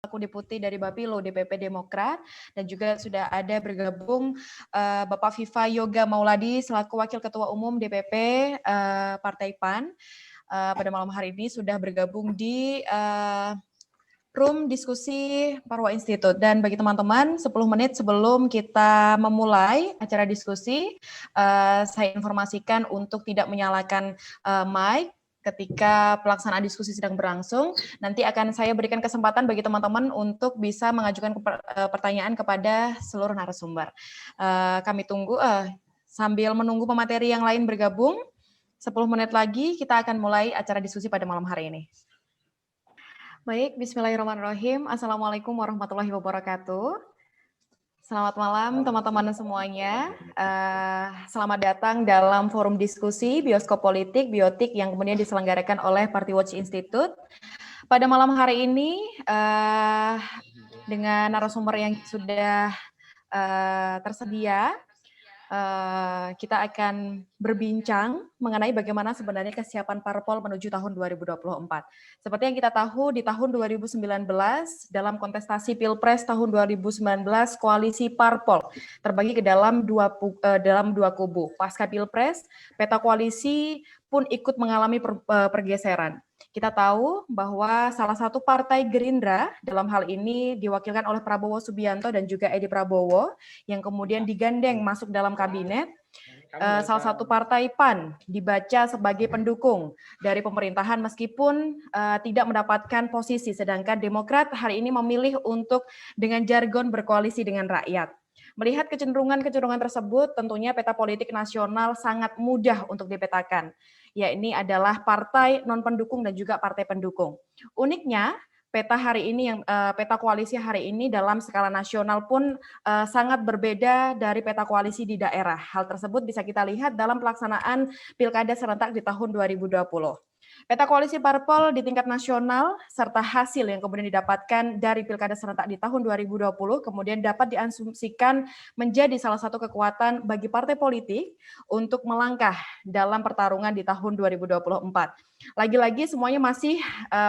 Aku Deputi dari Bapilo DPP Demokrat, dan juga sudah ada bergabung Bapak Viva Yoga Mauladi selaku Wakil Ketua Umum DPP Partai PAN. Pada malam hari ini sudah bergabung di room diskusi Parwa Institute. Dan bagi teman-teman, 10 menit sebelum kita memulai acara diskusi, saya informasikan untuk tidak menyalakan mic ketika pelaksanaan diskusi sedang berlangsung. Nanti akan saya berikan kesempatan bagi teman-teman untuk bisa mengajukan pertanyaan kepada seluruh narasumber. Kami tunggu, sambil menunggu pemateri yang lain bergabung, 10 menit lagi kita akan mulai acara diskusi pada malam hari ini. Baik, bismillahirrahmanirrahim. Assalamualaikum warahmatullahi wabarakatuh. Selamat malam teman-teman semuanya. Selamat datang dalam forum diskusi Bioskop Politik Biotik yang kemudian diselenggarakan oleh Party Watch Institute. Pada malam hari ini dengan narasumber yang sudah tersedia, kita akan berbincang mengenai bagaimana sebenarnya kesiapan parpol menuju tahun 2024. Seperti yang kita tahu, di tahun 2019 dalam kontestasi Pilpres tahun 2019, koalisi parpol terbagi ke dalam dua kubu. Pasca Pilpres, peta koalisi pun ikut mengalami pergeseran. Kita tahu bahwa salah satu partai Gerindra dalam hal ini diwakilkan oleh Prabowo Subianto dan juga Edi Prabowo yang kemudian digandeng masuk dalam kabinet. Salah satu partai PAN dibaca sebagai pendukung dari pemerintahan meskipun tidak mendapatkan posisi, sedangkan Demokrat hari ini memilih untuk dengan jargon berkoalisi dengan rakyat. Melihat kecenderungan tersebut, tentunya peta politik nasional sangat mudah untuk dipetakan. Ya, ini adalah partai non-pendukung dan juga partai pendukung. Uniknya, peta hari ini peta koalisi hari ini dalam skala nasional pun sangat berbeda dari peta koalisi di daerah. Hal tersebut bisa kita lihat dalam pelaksanaan Pilkada serentak di tahun 2020. Peta koalisi parpol di tingkat nasional serta hasil yang kemudian didapatkan dari Pilkada serentak di tahun 2020 kemudian dapat diasumsikan menjadi salah satu kekuatan bagi partai politik untuk melangkah dalam pertarungan di tahun 2024. Lagi-lagi semuanya masih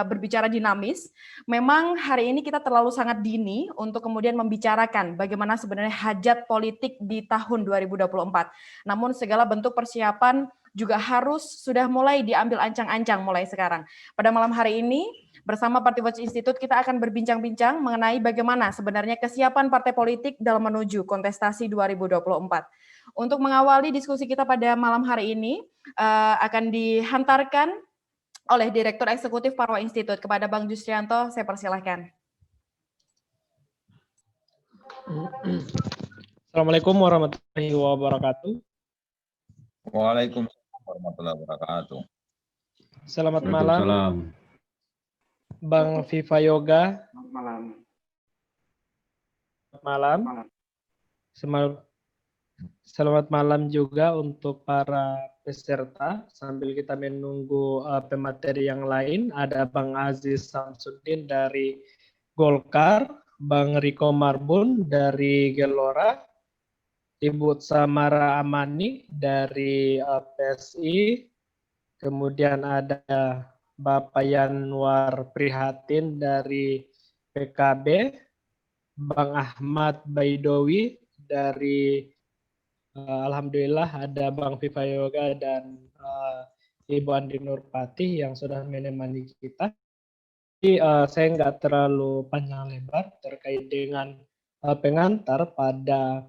berbicara dinamis. Memang hari ini kita terlalu sangat dini untuk kemudian membicarakan bagaimana sebenarnya hajat politik di tahun 2024. Namun segala bentuk persiapan juga harus sudah mulai diambil ancang-ancang mulai sekarang. Pada malam hari ini bersama Party Watch Institute kita akan berbincang-bincang mengenai bagaimana sebenarnya kesiapan partai politik dalam menuju kontestasi 2024. Untuk mengawali diskusi kita pada malam hari ini akan dihantarkan oleh Direktur Eksekutif Parwa Institute kepada Bang Jusrianto, saya persilahkan. Assalamualaikum warahmatullahi wabarakatuh. Waalaikumsalam warahmatullahi wabarakatuh. Selamat malam, Bang Viva Yoga. Selamat malam juga untuk para peserta. Sambil kita menunggu pemateri yang lain, ada Bang Aziz Samsudin dari Golkar, Bang Riko Marbun dari Gelora, Ibu Samara Amani dari PSI, kemudian ada Bapak Yanwar Prihatin dari PKB, Bang Ahmad Baidowi dari Alhamdulillah ada Bang Viva Yoga dan Ibu Andi Nurpati yang sudah menemani kita. Jadi saya nggak terlalu panjang lebar terkait dengan pengantar pada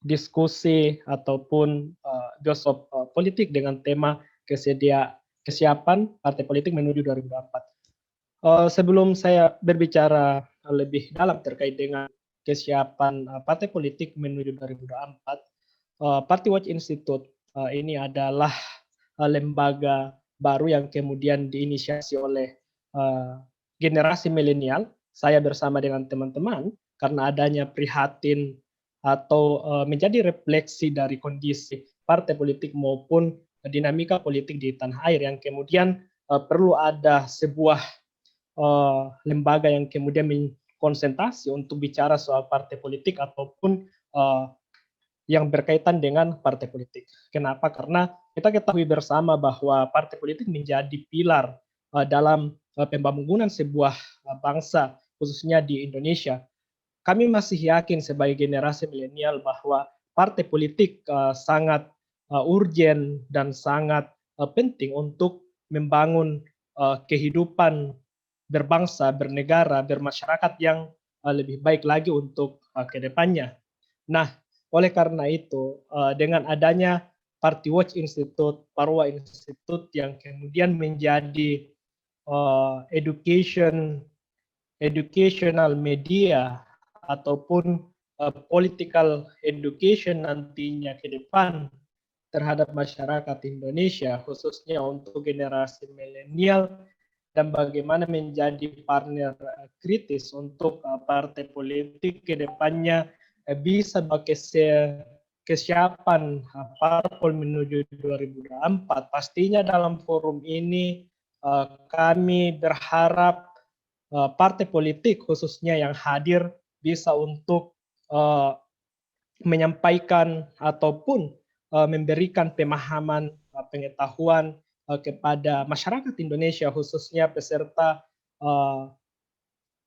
diskusi ataupun bioskop politik dengan tema kesiapan partai politik menuju 2024. Sebelum saya berbicara lebih dalam terkait dengan kesiapan partai politik menuju 2024, Party Watch Institute ini adalah lembaga baru yang kemudian diinisiasi oleh generasi milenial. Saya bersama dengan teman-teman karena adanya prihatin atau menjadi refleksi dari kondisi partai politik maupun dinamika politik di tanah air yang kemudian perlu ada sebuah lembaga yang kemudian konsentrasi untuk bicara soal partai politik ataupun yang berkaitan dengan partai politik. Kenapa? Karena kita ketahui bersama bahwa partai politik menjadi pilar dalam pembangunan sebuah bangsa, khususnya di Indonesia. Kami masih yakin sebagai generasi milenial bahwa partai politik sangat urgen dan sangat penting untuk membangun kehidupan berbangsa, bernegara, bermasyarakat yang lebih baik lagi untuk ke depannya. Nah, oleh karena itu, dengan adanya Party Watch Institute, Parwa Institute yang kemudian menjadi educational media ataupun political education nantinya ke depan terhadap masyarakat Indonesia, khususnya untuk generasi milenial, dan bagaimana menjadi partner kritis untuk partai politik ke depannya bisa kesiapan parpol menuju 2024. Pastinya dalam forum ini kami berharap partai politik khususnya yang hadir bisa untuk menyampaikan ataupun memberikan pemahaman pengetahuan kepada masyarakat Indonesia khususnya peserta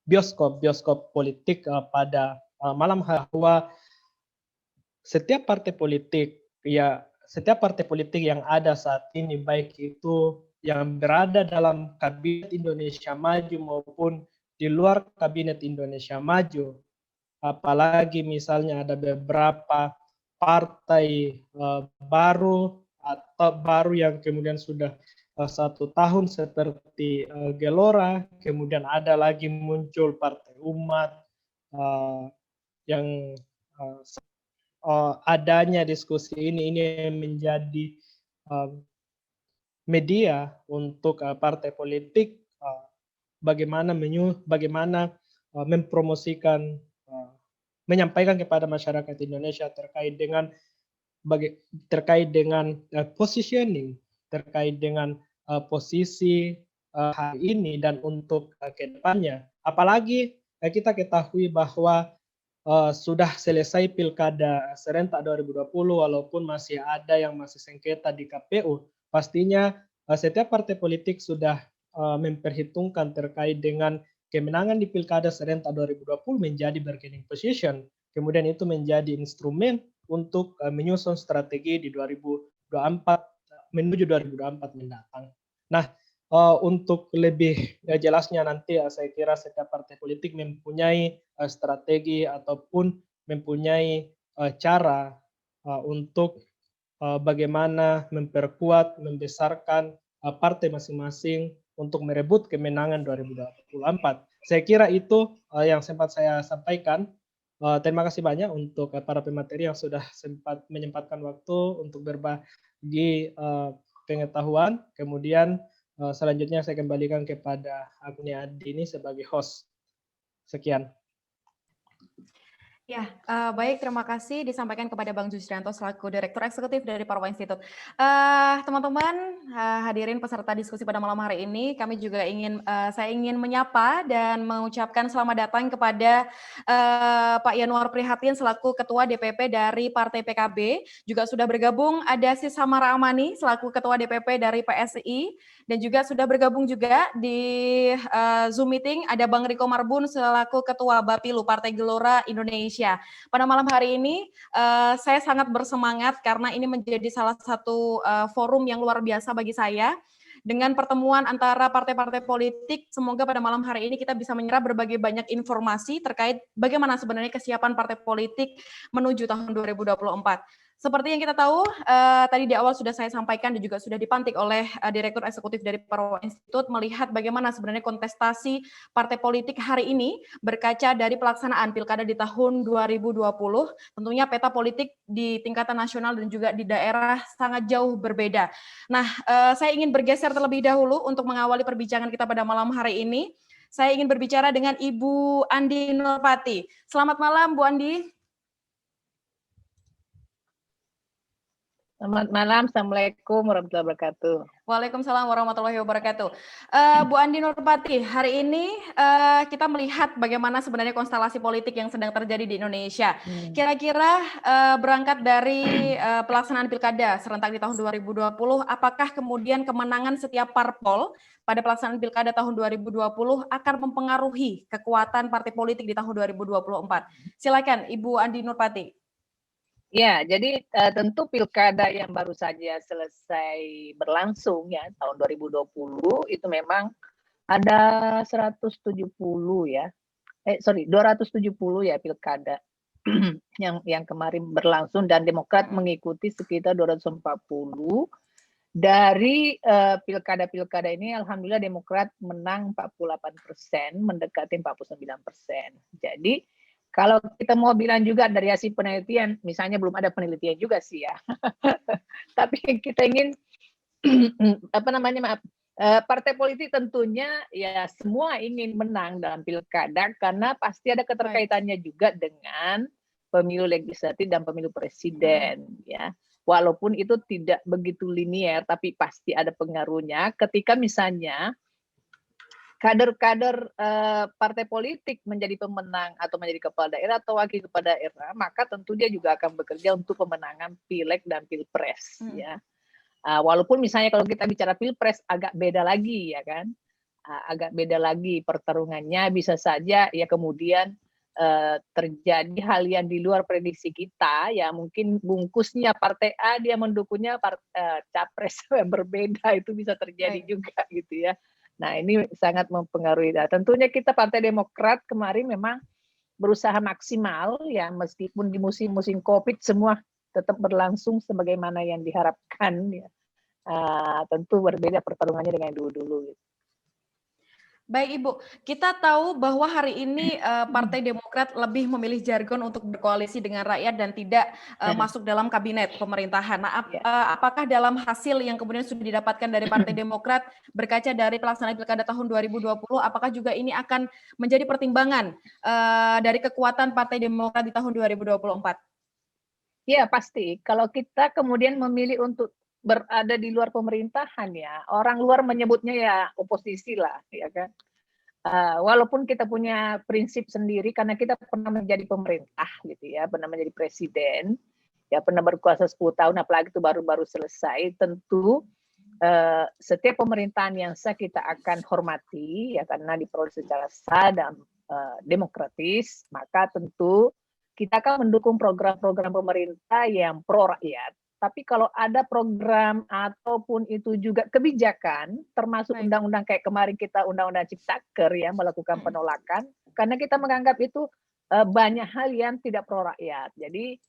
bioskop politik pada malam hari bahwa setiap partai politik yang ada saat ini, baik itu yang berada dalam Kabinet Indonesia Maju maupun di luar Kabinet Indonesia Maju, apalagi misalnya ada beberapa partai baru atau baru yang kemudian sudah 1 tahun seperti Gelora, kemudian ada lagi muncul Partai Umat yang adanya diskusi ini menjadi media untuk partai politik bagaimana mempromosikan, menyampaikan kepada masyarakat Indonesia terkait dengan positioning, terkait dengan posisi hari ini dan untuk ke depannya. Apalagi kita ketahui bahwa sudah selesai Pilkada serentak 2020 walaupun masih ada yang masih sengketa di KPU. Pastinya setiap partai politik sudah memperhitungkan terkait dengan kemenangan di Pilkada serentak 2020 menjadi bargaining position. Kemudian itu menjadi instrumen untuk menyusun strategi di 2024 menuju 2024 mendatang. Nah, untuk lebih jelasnya nanti saya kira setiap partai politik mempunyai strategi ataupun mempunyai cara untuk bagaimana memperkuat, membesarkan partai masing-masing untuk merebut kemenangan 2024. Saya kira itu yang sempat saya sampaikan. Terima kasih banyak untuk para pemateri yang sudah sempat menyempatkan waktu untuk berbagi pengetahuan. Kemudian selanjutnya saya kembalikan kepada Agni Adini sebagai host. Sekian. Ya, baik, terima kasih disampaikan kepada Bang Jusrianto selaku Direktur Eksekutif dari Parwa Institute. Teman-teman, hadirin peserta diskusi pada malam hari ini, saya ingin menyapa dan mengucapkan selamat datang kepada Pak Yanuar Prihatin selaku Ketua DPP dari Partai PKB. Juga sudah bergabung ada Sis Samara Amani selaku Ketua DPP dari PSI, dan juga sudah bergabung juga di Zoom meeting ada Bang Riko Marbun selaku Ketua Bapilu Partai Gelora Indonesia. Pada malam hari ini saya sangat bersemangat karena ini menjadi salah satu forum yang luar biasa bagi saya. Dengan pertemuan antara partai-partai politik, semoga pada malam hari ini kita bisa menyerap berbagai banyak informasi terkait bagaimana sebenarnya kesiapan partai politik menuju tahun 2024. Seperti yang kita tahu, tadi di awal sudah saya sampaikan dan juga sudah dipantik oleh Direktur Eksekutif dari Parwa Institute melihat bagaimana sebenarnya kontestasi partai politik hari ini berkaca dari pelaksanaan Pilkada di tahun 2020. Tentunya peta politik di tingkatan nasional dan juga di daerah sangat jauh berbeda. Nah, saya ingin bergeser terlebih dahulu untuk mengawali perbincangan kita pada malam hari ini. Saya ingin berbicara dengan Ibu Andi Nurpati. Selamat malam, Bu Andi. Selamat malam, Assalamualaikum warahmatullahi wabarakatuh. Waalaikumsalam warahmatullahi wabarakatuh. Bu Andi Nurpati, hari ini kita melihat bagaimana sebenarnya konstelasi politik yang sedang terjadi di Indonesia. Kira-kira berangkat dari pelaksanaan pilkada serentak di tahun 2020, apakah kemudian kemenangan setiap parpol pada pelaksanaan pilkada tahun 2020 akan mempengaruhi kekuatan partai politik di tahun 2024? Silakan Ibu Andi Nurpati. Ya, jadi tentu pilkada yang baru saja selesai berlangsung ya tahun 2020 itu memang ada 170 ya. 270 ya pilkada yang kemarin berlangsung dan Demokrat mengikuti sekitar 240. Dari pilkada-pilkada ini alhamdulillah Demokrat menang 48%, mendekati 49%. Jadi kalau kita mau bilang juga dari hasil penelitian, misalnya belum ada penelitian juga sih ya. Tapi kita ingin partai politik tentunya ya semua ingin menang dalam pilkada karena pasti ada keterkaitannya juga dengan pemilu legislatif dan pemilu presiden ya. Walaupun itu tidak begitu linier tapi pasti ada pengaruhnya ketika misalnya kader-kader partai politik menjadi pemenang atau menjadi kepala daerah atau wakil kepala daerah, maka tentu dia juga akan bekerja untuk pemenangan pileg dan pilpres ya. Walaupun misalnya kalau kita bicara pilpres agak beda lagi ya kan, agak beda lagi pertarungannya, bisa saja ya kemudian terjadi hal yang di luar prediksi kita ya, mungkin bungkusnya partai A dia mendukungnya capres yang berbeda, itu bisa terjadi juga gitu ya. Nah ini sangat mempengaruhi. Nah, tentunya kita Partai Demokrat kemarin memang berusaha maksimal ya, meskipun di musim-musim COVID semua tetap berlangsung sebagaimana yang diharapkan ya. Tentu berbeda pertarungannya dengan dulu-dulu. Baik Ibu, kita tahu bahwa hari ini Partai Demokrat lebih memilih jargon untuk berkoalisi dengan rakyat dan tidak masuk dalam kabinet pemerintahan. Nah, apakah dalam hasil yang kemudian sudah didapatkan dari Partai Demokrat berkaca dari pelaksanaan pilkada tahun 2020, apakah juga ini akan menjadi pertimbangan dari kekuatan Partai Demokrat di tahun 2024? Ya pasti, kalau kita kemudian memilih untuk berada di luar pemerintahan ya, orang luar menyebutnya ya oposisi lah ya kan. Walaupun kita punya prinsip sendiri karena kita pernah menjadi pemerintah gitu ya, pernah menjadi presiden, ya pernah berkuasa 10 tahun, apalagi itu baru-baru selesai, tentu setiap pemerintahan yang sah kita akan hormati ya karena diperoleh secara sah dan demokratis, maka tentu kita akan mendukung program-program pemerintah yang pro rakyat. Tapi kalau ada program ataupun itu juga kebijakan, termasuk undang-undang kayak kemarin kita undang-undang Ciptaker ya melakukan penolakan, karena kita menganggap itu banyak hal yang tidak pro rakyat. Jadi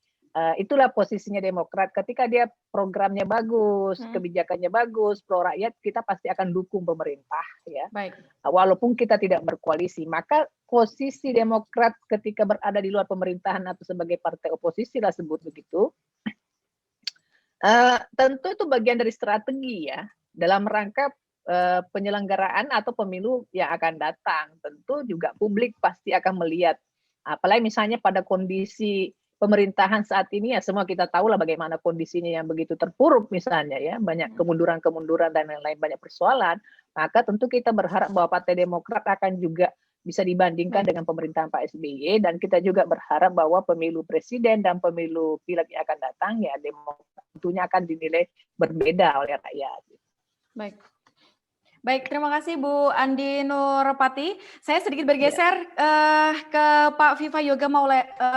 itulah posisinya Demokrat. Ketika dia programnya bagus, kebijakannya bagus, pro rakyat, kita pasti akan dukung pemerintah ya. Baik. Walaupun kita tidak berkoalisi, maka posisi Demokrat ketika berada di luar pemerintahan atau sebagai partai oposisi lah sebut begitu. Tentu itu bagian dari strategi ya dalam rangka penyelenggaraan atau pemilu yang akan datang. Tentu juga publik pasti akan melihat, apalagi misalnya pada kondisi pemerintahan saat ini ya semua kita tahu lah bagaimana kondisinya yang begitu terpuruk misalnya ya, banyak kemunduran-kemunduran dan lain-lain, banyak persoalan. Maka tentu kita berharap bahwa Partai Demokrat akan juga bisa dibandingkan dengan pemerintahan Pak SBY, dan kita juga berharap bahwa pemilu presiden dan pemilu pileg yang akan datang ya Demokrat tentunya akan dinilai berbeda oleh rakyat. Baik, terima kasih Bu Andi Nurpati. Saya sedikit bergeser ke Pak Viva Yoga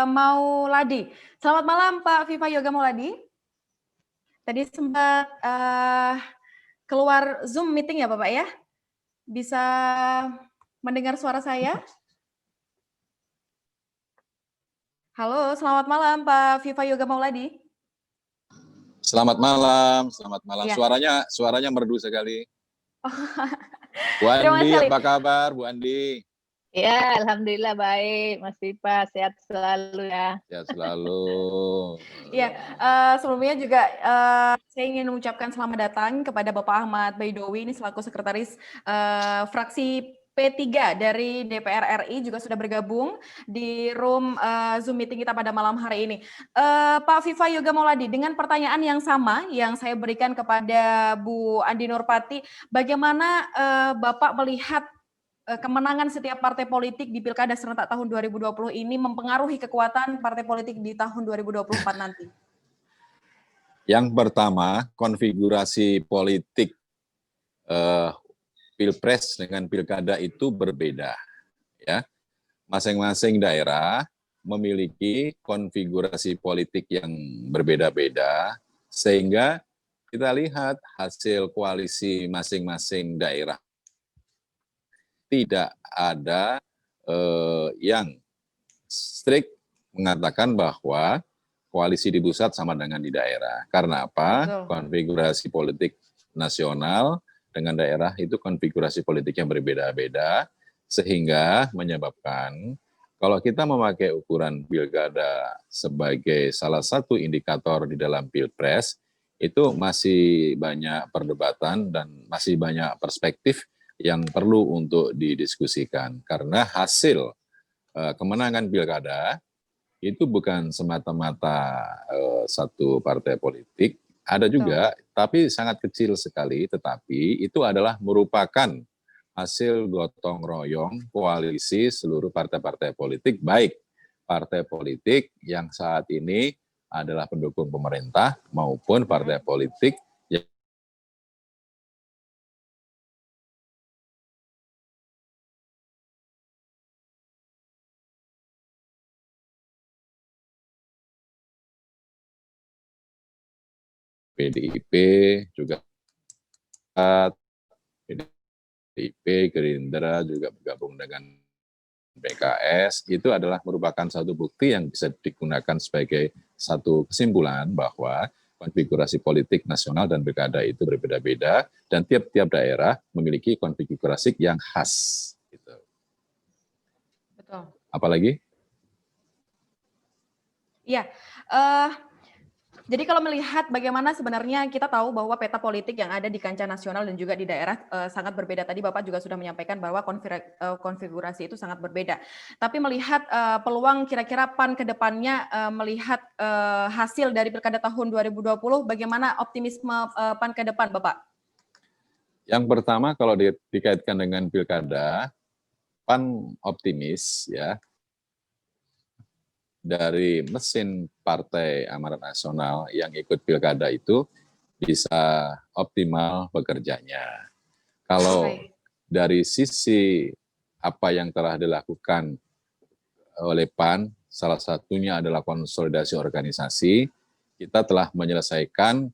Mauladi. Selamat malam Pak Viva Yoga Mauladi. Tadi sempat keluar Zoom meeting ya Bapak ya? Bisa mendengar suara saya? Halo, selamat malam Pak Viva Yoga Mauladi. Selamat malam, selamat malam. Ya. Suaranya merdu sekali. Bu Terima Andi, kasih. apa kabar Bu Andi? Ya, alhamdulillah baik, Mas Viva, sehat selalu ya. Sehat selalu. Ya, sebelumnya juga saya ingin mengucapkan selamat datang kepada Bapak Ahmad Baidowi, ini selaku sekretaris fraksi P3 dari DPR RI juga sudah bergabung di room Zoom meeting kita pada malam hari ini. Pak Viva Yoga Mauladi, dengan pertanyaan yang sama yang saya berikan kepada Bu Andi Nurpati, bagaimana Bapak melihat kemenangan setiap partai politik di Pilkada serentak tahun 2020 ini mempengaruhi kekuatan partai politik di tahun 2024 nanti? Yang pertama, konfigurasi politik Pilpres dengan Pilkada itu berbeda. Ya, masing-masing daerah memiliki konfigurasi politik yang berbeda-beda, sehingga kita lihat hasil koalisi masing-masing daerah tidak ada yang strict mengatakan bahwa koalisi di pusat sama dengan di daerah. Karena apa? Betul. Konfigurasi politik nasional dengan daerah itu konfigurasi politik yang berbeda-beda, sehingga menyebabkan kalau kita memakai ukuran pilkada sebagai salah satu indikator di dalam pilpres, itu masih banyak perdebatan dan masih banyak perspektif yang perlu untuk didiskusikan. Karena hasil kemenangan pilkada itu bukan semata-mata satu partai politik, ada juga, tapi sangat kecil sekali, tetapi itu adalah merupakan hasil gotong royong koalisi seluruh partai-partai politik, baik partai politik yang saat ini adalah pendukung pemerintah maupun partai politik yang PDIP juga, PDIP, Gerindra juga bergabung dengan PKS, itu adalah merupakan satu bukti yang bisa digunakan sebagai satu kesimpulan bahwa konfigurasi politik nasional dan pilkada itu berbeda-beda dan tiap-tiap daerah memiliki konfigurasi yang khas. Gitu. Betul. Apalagi? Iya, jadi kalau melihat bagaimana sebenarnya kita tahu bahwa peta politik yang ada di kancah nasional dan juga di daerah sangat berbeda. Tadi Bapak juga sudah menyampaikan bahwa konfigurasi itu sangat berbeda. Tapi melihat peluang kira-kira PAN ke depannya, melihat hasil dari Pilkada tahun 2020, bagaimana optimisme PAN ke depan, Bapak? Yang pertama kalau dikaitkan dengan Pilkada, PAN optimis ya, dari mesin Partai Amanat Nasional yang ikut pilkada itu bisa optimal bekerjanya. Kalau dari sisi apa yang telah dilakukan oleh PAN, salah satunya adalah konsolidasi organisasi, kita telah menyelesaikan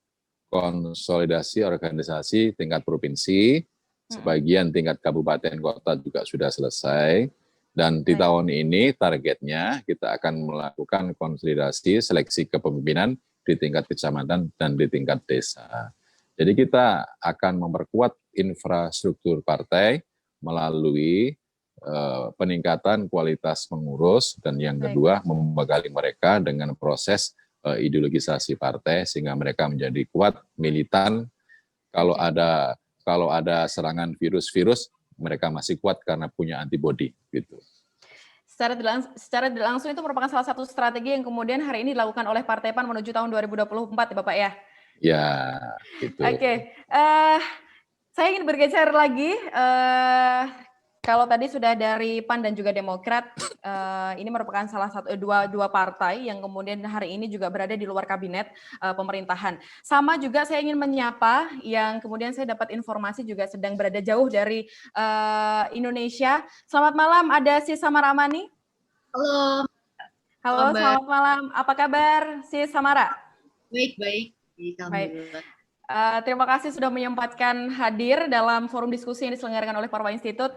konsolidasi organisasi tingkat provinsi, sebagian tingkat kabupaten kota juga sudah selesai. Dan di tahun ini targetnya kita akan melakukan konsolidasi seleksi kepemimpinan di tingkat kecamatan dan di tingkat desa. Jadi kita akan memperkuat infrastruktur partai melalui peningkatan kualitas pengurus dan yang kedua membekali mereka dengan proses ideologisasi partai sehingga mereka menjadi kuat, militan. Kalau ada serangan virus-virus, mereka masih kuat karena punya antibodi gitu. Secara tidak langsung itu merupakan salah satu strategi yang kemudian hari ini dilakukan oleh Partai PAN menuju tahun 2024 ya Bapak ya? Ya, gitu. Oke. Saya ingin bergeser lagi. Kalau tadi sudah dari PAN dan juga Demokrat, ini merupakan salah satu dua partai yang kemudian hari ini juga berada di luar kabinet pemerintahan. Sama juga saya ingin menyapa yang kemudian saya dapat informasi juga sedang berada jauh dari Indonesia. Selamat malam, ada Sis Samara Amani. Halo. Halo, selamat malam. Apa kabar, Sis Samara? Baik. Baik. Terima kasih sudah menyempatkan hadir dalam forum diskusi yang diselenggarakan oleh Parwa Institute.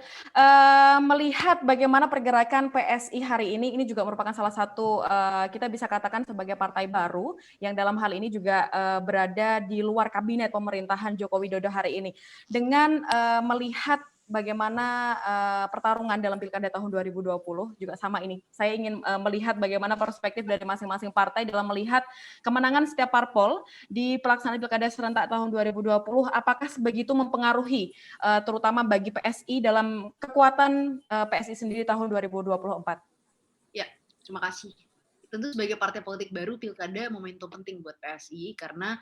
Melihat bagaimana pergerakan PSI hari ini juga merupakan salah satu kita bisa katakan sebagai partai baru yang dalam hal ini juga berada di luar kabinet pemerintahan Joko Widodo hari ini. Dengan melihat bagaimana pertarungan dalam Pilkada tahun 2020 juga sama ini. Saya ingin melihat bagaimana perspektif dari masing-masing partai dalam melihat kemenangan setiap parpol di pelaksanaan Pilkada serentak tahun 2020. Apakah sebegitu mempengaruhi terutama bagi PSI dalam kekuatan PSI sendiri tahun 2024? Ya, terima kasih. Tentu sebagai partai politik baru, Pilkada momentum penting buat PSI karena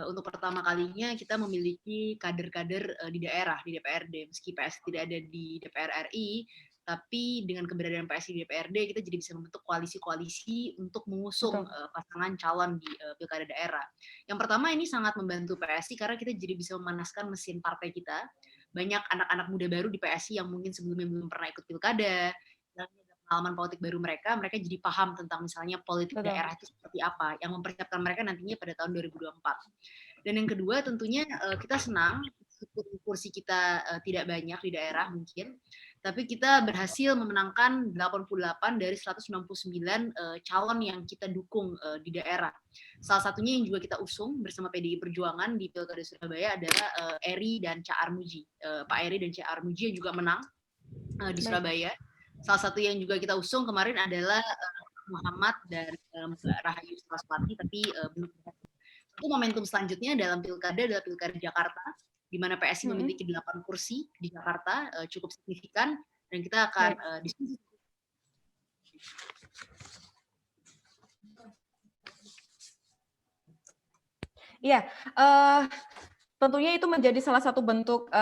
untuk pertama kalinya kita memiliki kader-kader di daerah, di DPRD. Meski PSI tidak ada di DPR RI, tapi dengan keberadaan PSI di DPRD, kita jadi bisa membentuk koalisi-koalisi untuk mengusung pasangan calon di Pilkada daerah. Yang pertama ini sangat membantu PSI karena kita jadi bisa memanaskan mesin partai kita. Banyak anak-anak muda baru di PSI yang mungkin sebelumnya belum pernah ikut Pilkada, dan pengalaman politik baru mereka jadi paham tentang misalnya politik daerah itu seperti apa, yang mempersiapkan mereka nantinya pada tahun 2024. Dan yang kedua tentunya kita senang, kursi kita tidak banyak di daerah mungkin, tapi kita berhasil memenangkan 88 dari 169 calon yang kita dukung di daerah. Salah satunya yang juga kita usung bersama PDI Perjuangan di Pilkada Surabaya adalah Eri dan Ca Armuji. Pak Eri dan Ca Armuji yang juga menang di Surabaya. Salah satu yang juga kita usung kemarin adalah Muhammad dan Rahayu Saraswati, tapi belum berhasil. Itu momentum selanjutnya dalam pilkada adalah Pilkada Jakarta, di mana PSI memiliki 8 kursi di Jakarta, cukup signifikan, dan kita akan diskusi. Iya, tentunya itu menjadi salah satu bentuk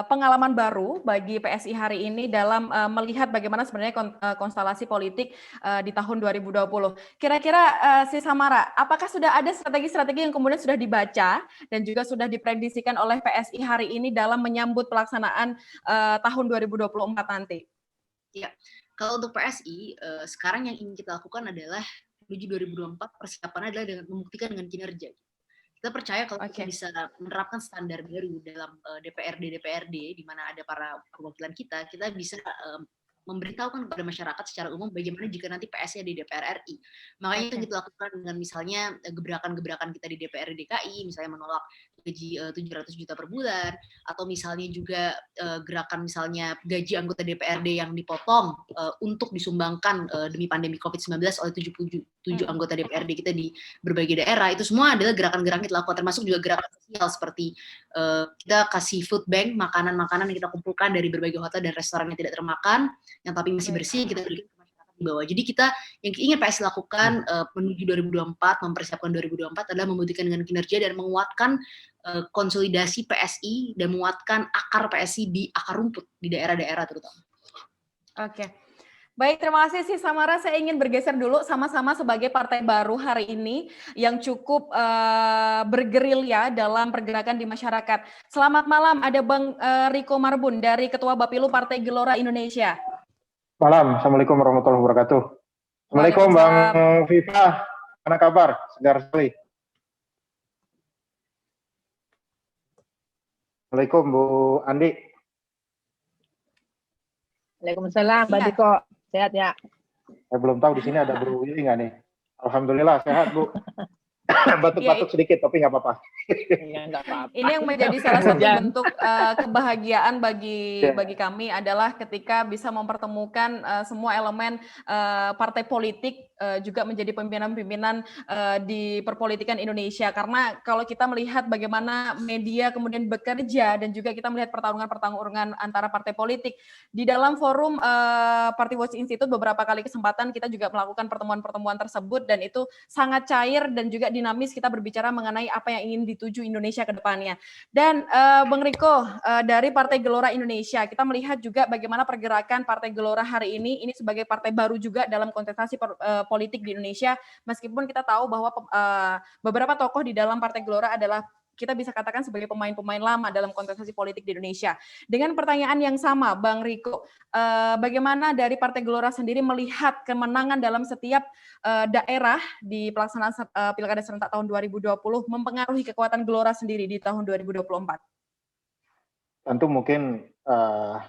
pengalaman baru bagi PSI hari ini dalam melihat bagaimana sebenarnya konstelasi politik di tahun 2020. Kira-kira si Samara, apakah sudah ada strategi-strategi yang kemudian sudah dibaca dan juga sudah diprediksikan oleh PSI hari ini dalam menyambut pelaksanaan tahun 2024 nanti? Ya, kalau untuk PSI, sekarang yang ingin kita lakukan adalah menuju 2024, persiapannya adalah dengan membuktikan dengan kinerja. Kita percaya kalau kita bisa menerapkan standar baru dalam DPRD, di mana ada para perwakilan kita bisa memberitahukan kepada masyarakat secara umum bagaimana jika nanti PSI ada di DPR RI. Makanya itu kita lakukan dengan misalnya gebrakan-gebrakan kita di DPRD DKI, misalnya menolak gaji 700 juta per bulan, atau misalnya juga gerakan misalnya gaji anggota DPRD yang dipotong untuk disumbangkan demi pandemi COVID-19 oleh 77 anggota DPRD kita di berbagai daerah. Itu semua adalah gerakan-gerakan kita lakukan, termasuk juga gerakan sosial seperti kita kasih food bank, makanan-makanan yang kita kumpulkan dari berbagai hotel dan restoran yang tidak termakan, yang tapi masih bersih, kita berikan ke masyarakat di bawah. Jadi kita yang ingin PSI lakukan menuju 2024, mempersiapkan 2024 adalah membuktikan dengan kinerja dan menguatkan konsolidasi PSI dan menguatkan akar PSI di akar rumput di daerah-daerah terutama. Oke. Baik, terima kasih sih Samara. Saya ingin bergeser dulu sama-sama sebagai partai baru hari ini yang cukup bergerilya dalam pergerakan di masyarakat. Selamat malam, ada Bang Riko Marbun dari Ketua Bapilu Partai Gelora Indonesia. Malam, Assalamualaikum warahmatullahi wabarakatuh. Assalamualaikum Bang Viva, mana kabar? Segar sekali. Assalamualaikum Bu Andi. Waalaikumsalam, Mbak Diko. Sehat ya? Saya belum tahu di sini ada Bu Willy nggak nih? Alhamdulillah sehat Bu. Batuk-batuk sedikit tapi nggak apa-apa. Ini yang menjadi salah satu bentuk kebahagiaan bagi kami adalah ketika bisa mempertemukan semua elemen partai politik juga menjadi pimpinan-pimpinan di perpolitikan Indonesia. Karena kalau kita melihat bagaimana media kemudian bekerja dan juga kita melihat pertarungan antara partai politik di dalam forum Party Watch Institute beberapa kali kesempatan kita juga melakukan pertemuan-pertemuan tersebut dan itu sangat cair dan juga dinamis. Kita berbicara mengenai apa yang ingin dituju Indonesia ke depannya. Dan Bang Riko dari Partai Gelora Indonesia, kita melihat juga bagaimana pergerakan Partai Gelora hari ini sebagai partai baru juga dalam kontestasi politik di Indonesia, meskipun kita tahu bahwa beberapa tokoh di dalam Partai Gelora adalah kita bisa katakan sebagai pemain-pemain lama dalam kontestasi politik di Indonesia. Dengan pertanyaan yang sama, Bang Riko, bagaimana dari Partai Gelora sendiri melihat kemenangan dalam setiap daerah di pelaksanaan Pilkada serentak tahun 2020 mempengaruhi kekuatan Gelora sendiri di tahun 2024? Tentu mungkin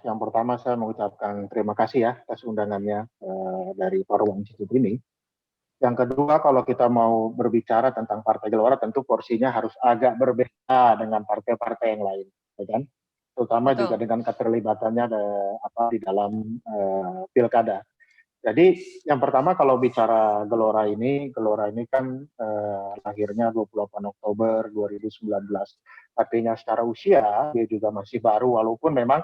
yang pertama saya mengucapkan terima kasih ya atas undangannya dari Forum Institute ini. Yang kedua, kalau kita mau berbicara tentang Partai Gelora, tentu porsinya harus agak berbeda dengan partai-partai yang lain, ya kan? terutama Betul. juga dengan keterlibatannya di dalam pilkada. Jadi yang pertama kalau bicara Gelora ini kan lahirnya 28 Oktober 2019. Artinya secara usia dia juga masih baru, walaupun memang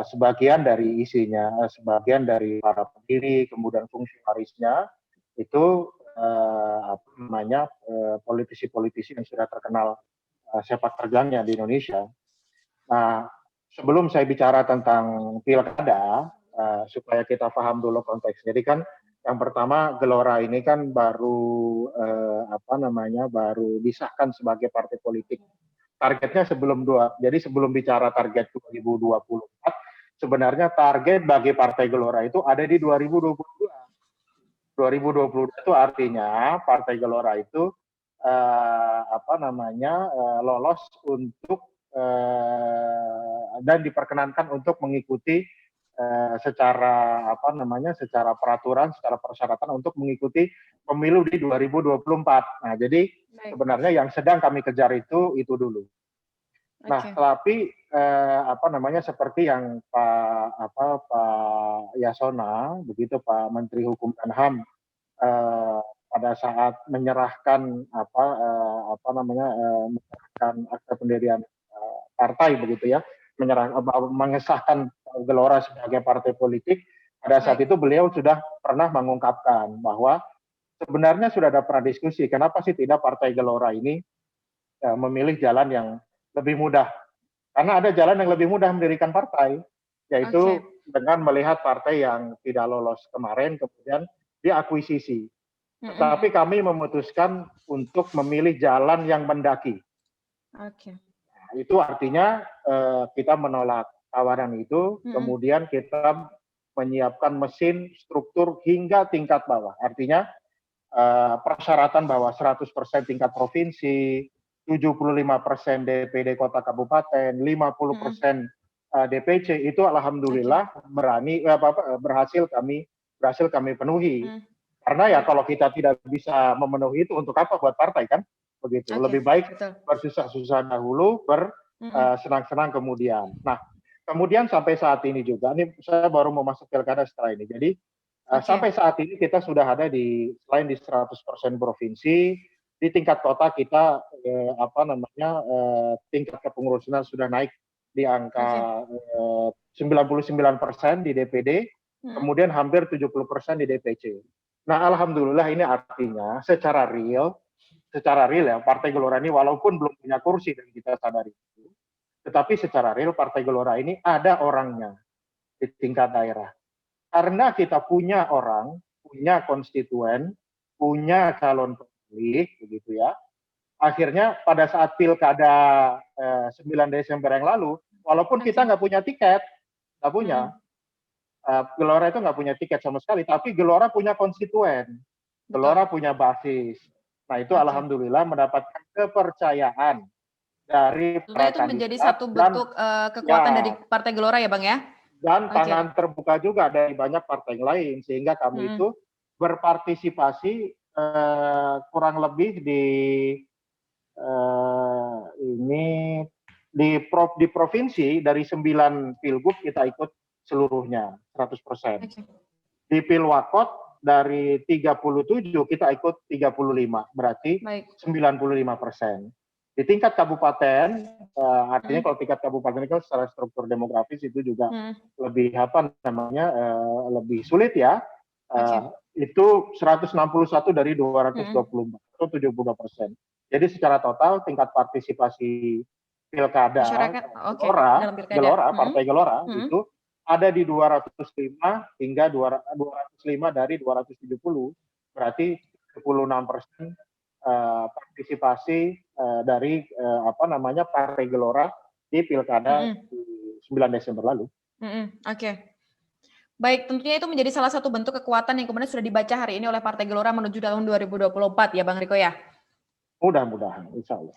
sebagian dari isinya, sebagian dari para pendiri, kemudian fungsionarisnya itu politisi-politisi yang sudah terkenal sepak terjangnya di Indonesia. Nah, sebelum saya bicara tentang pilkada, supaya kita paham dulu konteks. Jadi kan yang pertama Gelora ini kan baru baru disahkan sebagai partai politik. Targetnya jadi sebelum bicara target 2024, sebenarnya target bagi Partai Gelora itu ada di 2022. 2022 itu artinya Partai Gelora itu lolos untuk dan diperkenankan untuk mengikuti secara peraturan, secara persyaratan untuk mengikuti pemilu di 2024. Nah, jadi sebenarnya yang sedang kami kejar itu dulu. Nah, tapi seperti yang Pak Yasona, begitu Pak Menteri Hukum dan HAM pada saat menyerahkan menyerahkan akta pendirian partai begitu ya, mengesahkan Gelora sebagai partai politik. Pada saat itu beliau sudah pernah mengungkapkan bahwa sebenarnya sudah ada pernah diskusi kenapa sih tidak Partai Gelora ini memilih jalan yang lebih mudah. Karena ada jalan yang lebih mudah mendirikan partai, yaitu dengan melihat partai yang tidak lolos kemarin kemudian diakuisisi. Tetapi kami memutuskan untuk memilih jalan yang mendaki. Nah, itu artinya kita menolak tawaran itu, kemudian kita menyiapkan mesin struktur hingga tingkat bawah. Artinya persyaratan bahwa 100% tingkat provinsi, 75% DPD kota kabupaten, 50% DPC itu alhamdulillah berhasil kami penuhi. Karena ya kalau kita tidak bisa memenuhi itu untuk apa buat partai kan? Begitu. Lebih baik bersusah-susah dahulu, bersenang-senang kemudian. Nah, kemudian sampai saat ini juga, ini saya baru mau masuk pilkada setelah ini. Jadi sampai saat ini kita sudah ada selain di 100% provinsi, di tingkat kota kita tingkat kepengurusan sudah naik di angka 99% di DPD, kemudian hampir 70% di DPC. Nah, alhamdulillah ini artinya secara real ya Partai Gelora ini walaupun belum punya kursi dan kita sadari itu, tetapi secara real Partai Gelora ini ada orangnya di tingkat daerah. Karena kita punya orang, punya konstituen, punya calon pemilih, begitu ya. Akhirnya pada saat pilkada 9 Desember yang lalu, walaupun kita nggak punya tiket, nggak punya, Gelora itu nggak punya tiket sama sekali, tapi Gelora punya konstituen, Gelora punya basis. Nah itu alhamdulillah mendapatkan kepercayaan dari para itu menjadi satu bentuk kekuatan dari Partai Gelora ya Bang ya? Dan tangan terbuka juga dari banyak partai lain, sehingga kami itu berpartisipasi kurang lebih di provinsi dari 9 pilgub kita ikut seluruhnya 100%. Di Pilwakot dari 37 kita ikut 35, berarti 95%. Di tingkat kabupaten, artinya kalau tingkat kabupaten itu secara struktur demografis itu juga lebih lebih sulit ya. Itu 161 dari 224 atau 72%. Jadi secara total tingkat partisipasi pilkada Gelora, Partai Gelora itu ada di 205 hingga 205 dari 270, berarti 36% partisipasi dari Partai Gelora di pilkada 9 Desember lalu. Baik, tentunya itu menjadi salah satu bentuk kekuatan yang kemudian sudah dibaca hari ini oleh Partai Gelora menuju tahun 2024 ya Bang Riko ya? Mudah-mudahan, insya Allah.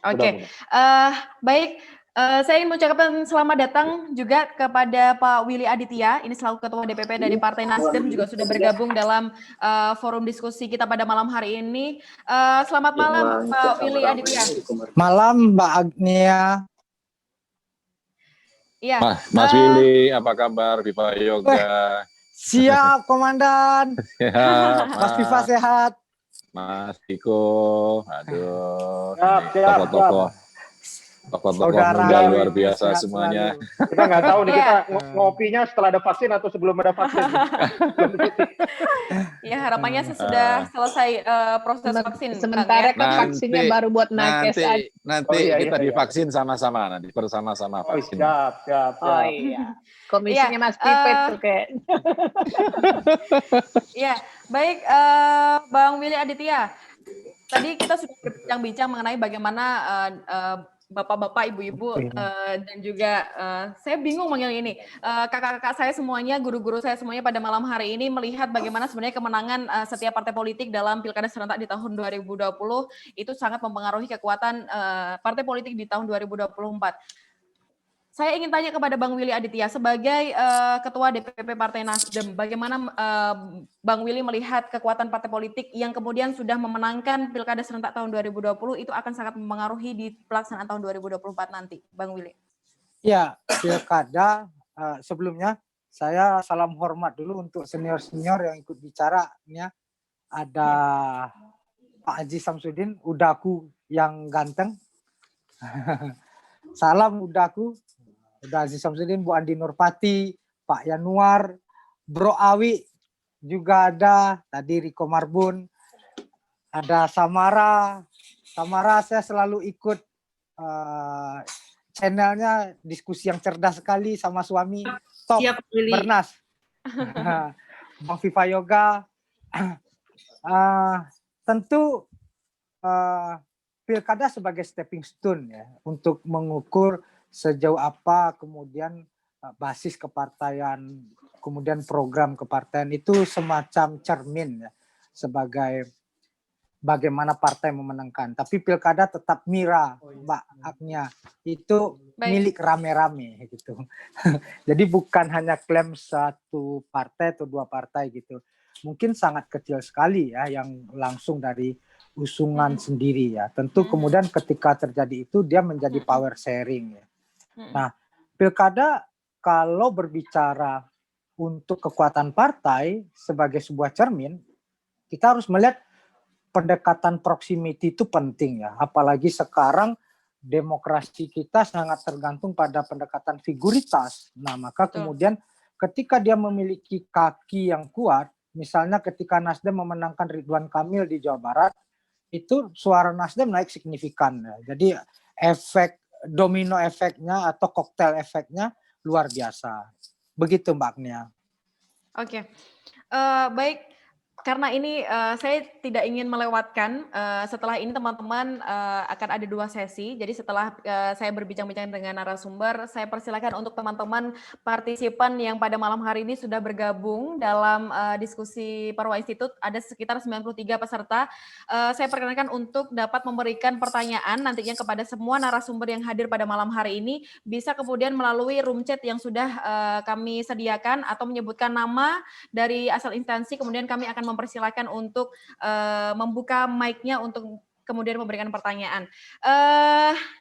Baik. Saya ingin mengucapkan selamat datang juga kepada Pak Willy Aditya, ini selaku Ketua DPP dari Partai Nasdem, juga sudah bergabung dalam forum diskusi kita pada malam hari ini. Selamat malam Pak Willy Aditya. Malam Mbak Agnia. Iya. Mas Willy, apa kabar? Viva Yoga. Siap, Komandan. Sehat, Mas Viva sehat. Mas Diko, aduh, Siap, ini siap, tokoh-tokoh Saudara muda Willy, luar biasa sehat semuanya. selalu. Kita nggak tahu nih, Iya. kita ngopinya setelah ada vaksin atau sebelum ada vaksin. Ya, harapannya sesudah selesai proses vaksin, Bang, Sementara ya. kan vaksinnya baru buat nakes aja. Nanti Oh, iya, kita iya. divaksin sama-sama, nanti bersama-sama Oh, vaksin. siap. Oh iya, komisinya Mas Pipet tuh kayak. Ya, baik, Bang Willy Aditya. Tadi kita sudah berbincang-bincang mengenai bagaimana bapak-bapak, ibu-ibu, dan juga saya bingung manggil ini, kakak-kakak saya semuanya, guru-guru saya semuanya pada malam hari ini melihat bagaimana sebenarnya kemenangan setiap partai politik dalam Pilkada serentak di tahun 2020 itu sangat mempengaruhi kekuatan partai politik di tahun 2024. Saya ingin tanya kepada Bang Willy Aditya sebagai Ketua DPP Partai Nasdem, bagaimana Bang Willy melihat kekuatan partai politik yang kemudian sudah memenangkan Pilkada serentak tahun 2020 itu akan sangat mempengaruhi di pelaksanaan tahun 2024 nanti, Bang Willy? Ya, Pilkada sebelumnya saya salam hormat dulu untuk senior-senior yang ikut bicara. Ada Pak Haji Samsudin, udaku yang ganteng. Salam udaku. Udah Haji Samsudin, Bu Andi Nurpati, Pak Yanuar, Bro Awi juga ada, tadi Riko Marbun, ada Samara. Samara saya selalu ikut channelnya, diskusi yang cerdas sekali sama suami. Top, Siap, Willy. Bernas. Bang Viva Yoga. Tentu Pilkada sebagai stepping stone ya untuk mengukur sejauh apa kemudian basis kepartaian, kemudian program kepartaian itu semacam cermin ya sebagai bagaimana partai memenangkan. Tapi Pilkada tetap mira, Mbak Agnia, itu milik rame-rame gitu. Jadi bukan hanya klaim satu partai atau dua partai gitu. Mungkin sangat kecil sekali ya yang langsung dari usungan sendiri ya. Tentu kemudian ketika terjadi itu dia menjadi power sharing ya. Nah, Pilkada kalau berbicara untuk kekuatan partai sebagai sebuah cermin, kita harus melihat pendekatan proximity itu penting ya. Apalagi sekarang demokrasi kita sangat tergantung pada pendekatan figuritas. Nah, maka kemudian ketika dia memiliki kaki yang kuat, misalnya ketika Nasdem memenangkan Ridwan Kamil di Jawa Barat, itu suara Nasdem naik signifikan. Ya. Jadi efek domino efeknya atau koktail efeknya luar biasa. Begitu Mbak Agnia. Oke, baik. Karena ini saya tidak ingin melewatkan, setelah ini teman-teman akan ada 2 sesi. Jadi setelah saya berbincang-bincang dengan narasumber, saya persilakan untuk teman-teman partisipan yang pada malam hari ini sudah bergabung dalam diskusi Parwa Institute, ada sekitar 93 peserta. Saya perkenalkan untuk dapat memberikan pertanyaan nantinya kepada semua narasumber yang hadir pada malam hari ini, bisa kemudian melalui room chat yang sudah kami sediakan atau menyebutkan nama dari asal instansi, kemudian kami akan mempersilakan untuk membuka mic-nya untuk kemudian memberikan pertanyaan.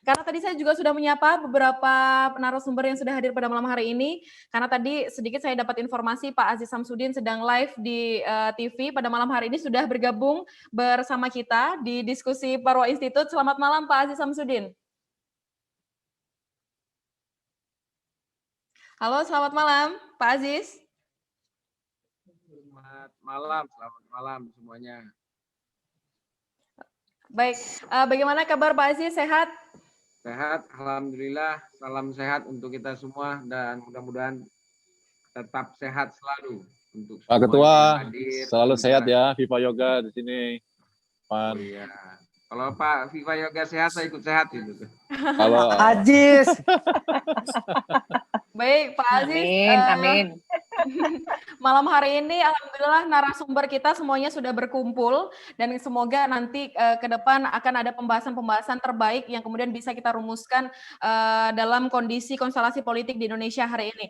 Karena tadi saya juga sudah menyapa beberapa narasumber yang sudah hadir pada malam hari ini, karena tadi sedikit saya dapat informasi Pak Aziz Samsudin sedang live di TV pada malam hari ini sudah bergabung bersama kita di diskusi Parwa Institute. Selamat malam Pak Aziz Samsudin. Halo, selamat malam Pak Aziz. Selamat malam semuanya. Baik, bagaimana kabar Pak Aziz, sehat? Sehat, alhamdulillah, salam sehat untuk kita semua dan mudah-mudahan tetap sehat selalu untuk Pak Ketua, hadir. selalu sehat ya, Viva Yoga di sini. Pan. Iya. Kalau Pak Viva Yoga sehat, saya ikut sehat itu. Kalau Ajis. Baik, Pak Aziz. Amin. Malam hari ini alhamdulillah narasumber kita semuanya sudah berkumpul dan semoga nanti ke depan akan ada pembahasan-pembahasan terbaik yang kemudian bisa kita rumuskan dalam kondisi konstelasi politik di Indonesia hari ini.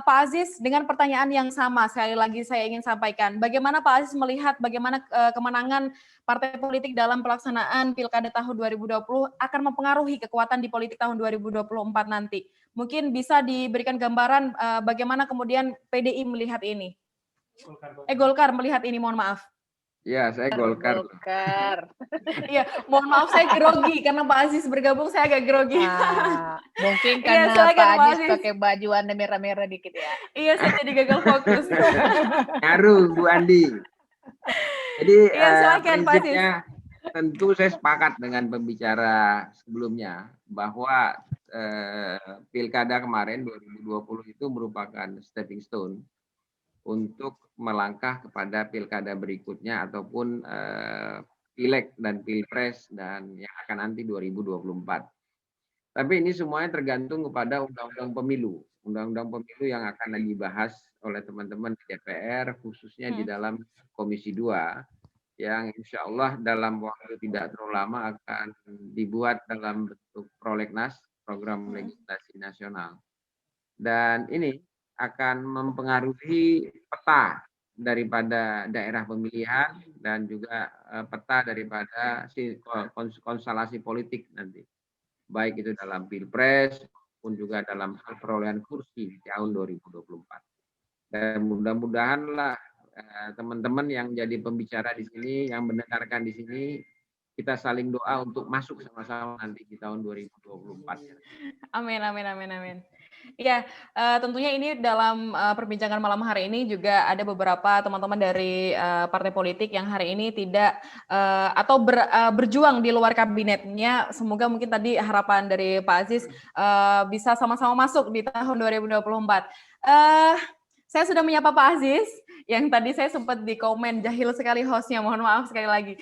Pak Aziz, dengan pertanyaan yang sama sekali lagi saya ingin sampaikan, bagaimana Pak Aziz melihat bagaimana kemenangan partai politik dalam pelaksanaan Pilkada tahun 2020 akan mempengaruhi kekuatan di politik tahun 2024 nanti? Mungkin bisa diberikan gambaran bagaimana kemudian PDI melihat ini. Golkar melihat ini, mohon maaf. Ya, saya Golkar. Iya, mohon maaf saya grogi karena Pak Aziz bergabung, saya agak grogi. Mungkin karena Pak Aziz pakai baju warna merah-merah dikit ya. Iya, saya jadi gagal fokus. Ngaruh, Bu Andi. Jadi silakan, Pak Aziz. Tentu saya sepakat dengan pembicara sebelumnya bahwa Pilkada kemarin 2020 itu merupakan stepping stone untuk melangkah kepada pilkada berikutnya ataupun pileg dan pilpres dan yang akan nanti 2024. Tapi ini semuanya tergantung kepada undang-undang pemilu. Undang-undang pemilu yang akan dibahas oleh teman-teman di DPR, khususnya di dalam Komisi 2, yang insya Allah dalam waktu tidak terlalu lama akan dibuat dalam bentuk prolegnas, program legislasi nasional. Dan ini akan mempengaruhi peta daripada daerah pemilihan dan juga peta daripada konstelasi politik nanti. Baik itu dalam pilpres maupun juga dalam hal perolehan kursi di tahun 2024. Dan mudah-mudahanlah teman-teman yang jadi pembicara di sini, yang mendengarkan di sini, kita saling doa untuk masuk sama-sama nanti di tahun 2024. Amin, amin, amin, amin. Ya, tentunya ini dalam perbincangan malam hari ini juga ada beberapa teman-teman dari partai politik yang hari ini tidak atau berjuang di luar kabinetnya. Semoga mungkin tadi harapan dari Pak Aziz bisa sama-sama masuk di tahun 2024. Saya sudah menyapa Pak Aziz, yang tadi saya sempat di komen jahil sekali hostnya, mohon maaf sekali lagi.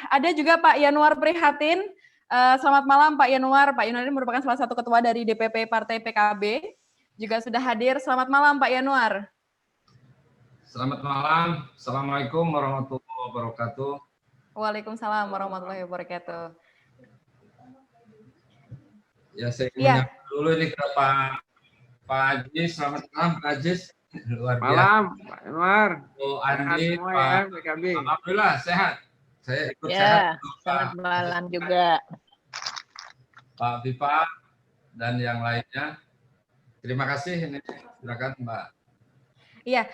Ada juga Pak Yanuar Prihatin. Selamat malam Pak Yanuar. Pak Yanuar ini merupakan salah satu ketua dari DPP Partai PKB, juga sudah hadir. Selamat malam Pak Yanuar. Selamat malam. Assalamualaikum warahmatullahi wabarakatuh. Waalaikumsalam warahmatullahi wabarakatuh. Ya, saya ingin menyapa dulu ini ke Pak Aziz. Selamat malam Pak Aziz. Luar biasa. Malam Pak Yanuar. Bu Andi, Pak PKB. Alhamdulillah sehat. Saya ikut sehat. Selamat malam juga. Pak Viva dan yang lainnya. Terima kasih. Ini silakan Mbak. Iya,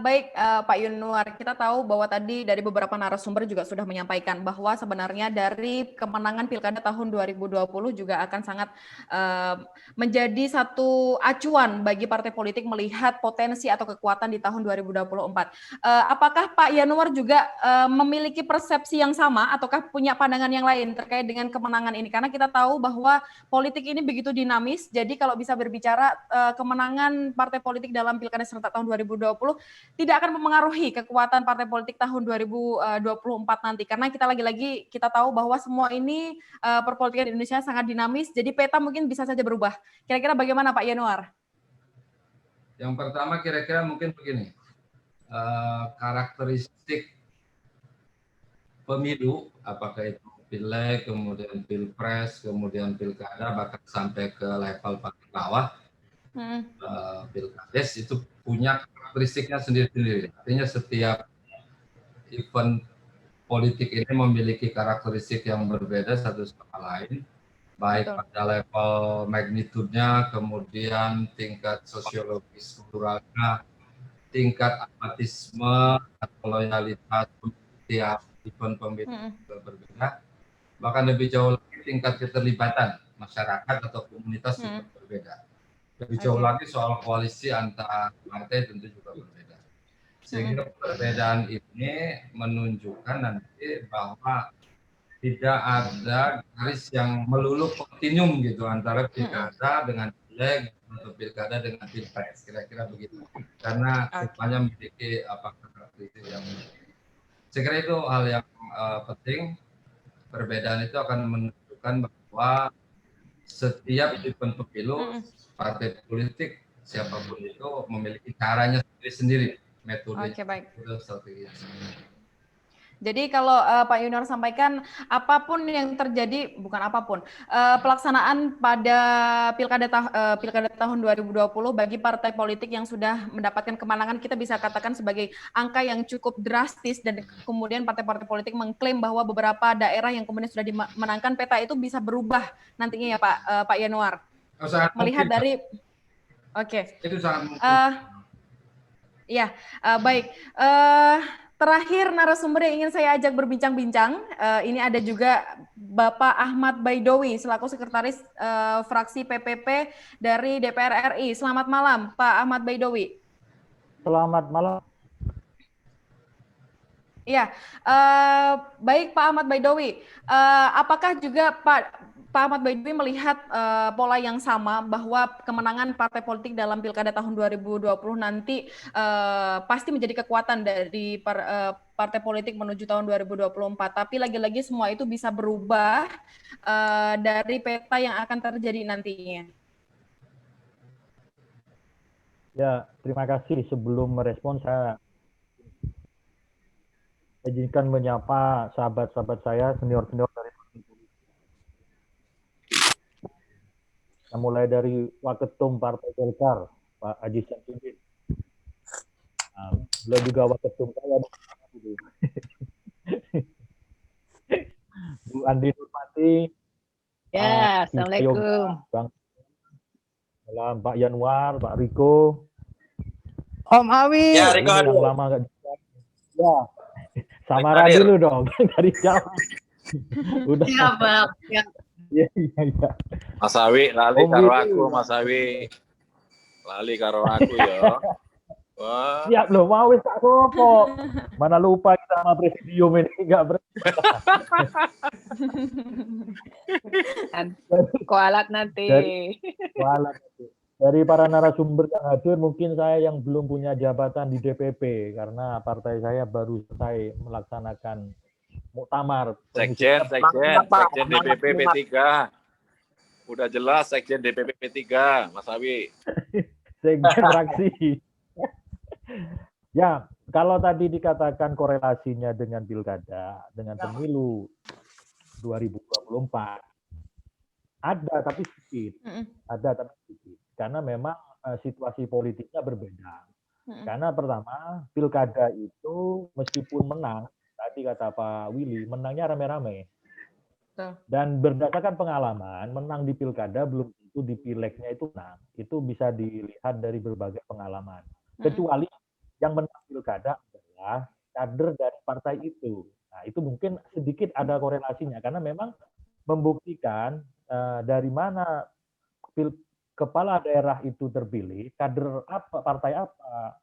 baik Pak Yanuar, kita tahu bahwa tadi dari beberapa narasumber juga sudah menyampaikan bahwa sebenarnya dari kemenangan Pilkada tahun 2020 juga akan sangat menjadi satu acuan bagi partai politik melihat potensi atau kekuatan di tahun 2024. Apakah Pak Yanuar juga memiliki persepsi yang sama ataukah punya pandangan yang lain terkait dengan kemenangan ini? Karena kita tahu bahwa politik ini begitu dinamis, jadi kalau bisa berbicara kemenangan partai politik dalam Pilkada serentak tahun 2020 tidak akan mempengaruhi kekuatan partai politik tahun 2024 nanti, karena kita lagi-lagi kita tahu bahwa semua ini perpolitikan di Indonesia sangat dinamis, jadi peta mungkin bisa saja berubah. Kira-kira bagaimana Pak Yanuar? Yang pertama kira-kira mungkin begini, karakteristik pemilu, apakah itu pileg, kemudian pilpres, kemudian pilkada, bahkan sampai ke level paling bawah, pilkades itu punya karakteristiknya sendiri-sendiri. Artinya setiap event politik ini memiliki karakteristik yang berbeda satu sama lain, baik pada level magnitudenya, kemudian tingkat sosiologis kulturalnya, tingkat apatisme atau loyalitas setiap event pemilu berbeda, bahkan lebih jauh lagi tingkat keterlibatan masyarakat atau komunitas juga berbeda. Lebih jauh lagi soal koalisi antar partai tentu juga berbeda. Sehingga perbedaan ini menunjukkan nanti bahwa tidak ada garis yang melulu kontinum gitu antara pilkada dengan pileg atau pilkada dengan pilpres, kira-kira begitu. Karena semuanya memiliki karakteristik yang saya kira itu hal yang penting. Perbedaan itu akan menunjukkan bahwa setiap event pemilu partai politik siapapun itu memiliki caranya sendiri-sendiri, metode Oke, baik. strateginya. Jadi kalau Pak Yunor sampaikan apapun yang terjadi, bukan apapun, pelaksanaan pada pilkada tahun 2020 bagi partai politik yang sudah mendapatkan kemenangan, kita bisa katakan sebagai angka yang cukup drastis, dan kemudian partai-partai politik mengklaim bahwa beberapa daerah yang kemudian sudah dimenangkan peta itu bisa berubah nantinya ya Pak Yanuar. Melihat mungkin, dari, oke. itu sangat mungkin. Ya, baik. Terakhir narasumber yang ingin saya ajak berbincang-bincang, ini ada juga Bapak Ahmad Baidowi selaku Sekretaris Fraksi PPP dari DPR RI. Selamat malam, Pak Ahmad Baidowi. Selamat malam. Ya, baik Pak Ahmad Baidowi. Apakah juga Pak Ahmad Baidowi melihat pola yang sama bahwa kemenangan partai politik dalam pilkada tahun 2020 nanti pasti menjadi kekuatan dari partai politik menuju tahun 2024. Tapi lagi-lagi semua itu bisa berubah dari peta yang akan terjadi nantinya. Ya, terima kasih. Sebelum merespon, saya izinkan menyapa sahabat-sahabat saya, senior-senior dari mulai dari Waketum Partai Golkar, Pak Haji Syamsuddin. Beliau juga Waketum saya. Bu Andi Nurmati. Ya, Assalamualaikum. Bang, salam Pak Yanuar, Pak Riko. Om Awi. Ya, Riko. Yang lama nggak ya. Samara dulu dong dari jauh. Udah. Iya, Bang. Ya. Iya. Mas Awi, lali karo aku, Mas Awi. Lali karo aku ya. Wah. Siap loh, mau wis tak sopo. Mana lupa kita sama presidium ini enggak Kualat nanti. Dari para narasumber yang hadir, mungkin saya yang belum punya jabatan di DPP karena partai saya baru selesai melaksanakan muktamar. Sekjen DPP P3. Udah jelas Sekjen DPP P3, Mas Awi. Sekjen fraksi. Ya, kalau tadi dikatakan korelasinya dengan pilkada, dengan pemilu 2024, ada tapi sedikit. Karena memang situasi politiknya berbeda. Karena pertama, pilkada itu meskipun menang, tadi kata Pak Willy, menangnya rame-rame. Dan berdasarkan pengalaman, menang di pilkada belum tentu di pileknya itu menang. Itu bisa dilihat dari berbagai pengalaman. Kecuali yang menang pilkada adalah kader dari partai itu. Nah, itu mungkin sedikit ada korelasinya, karena memang membuktikan dari mana kepala daerah itu terpilih, kader apa, partai apa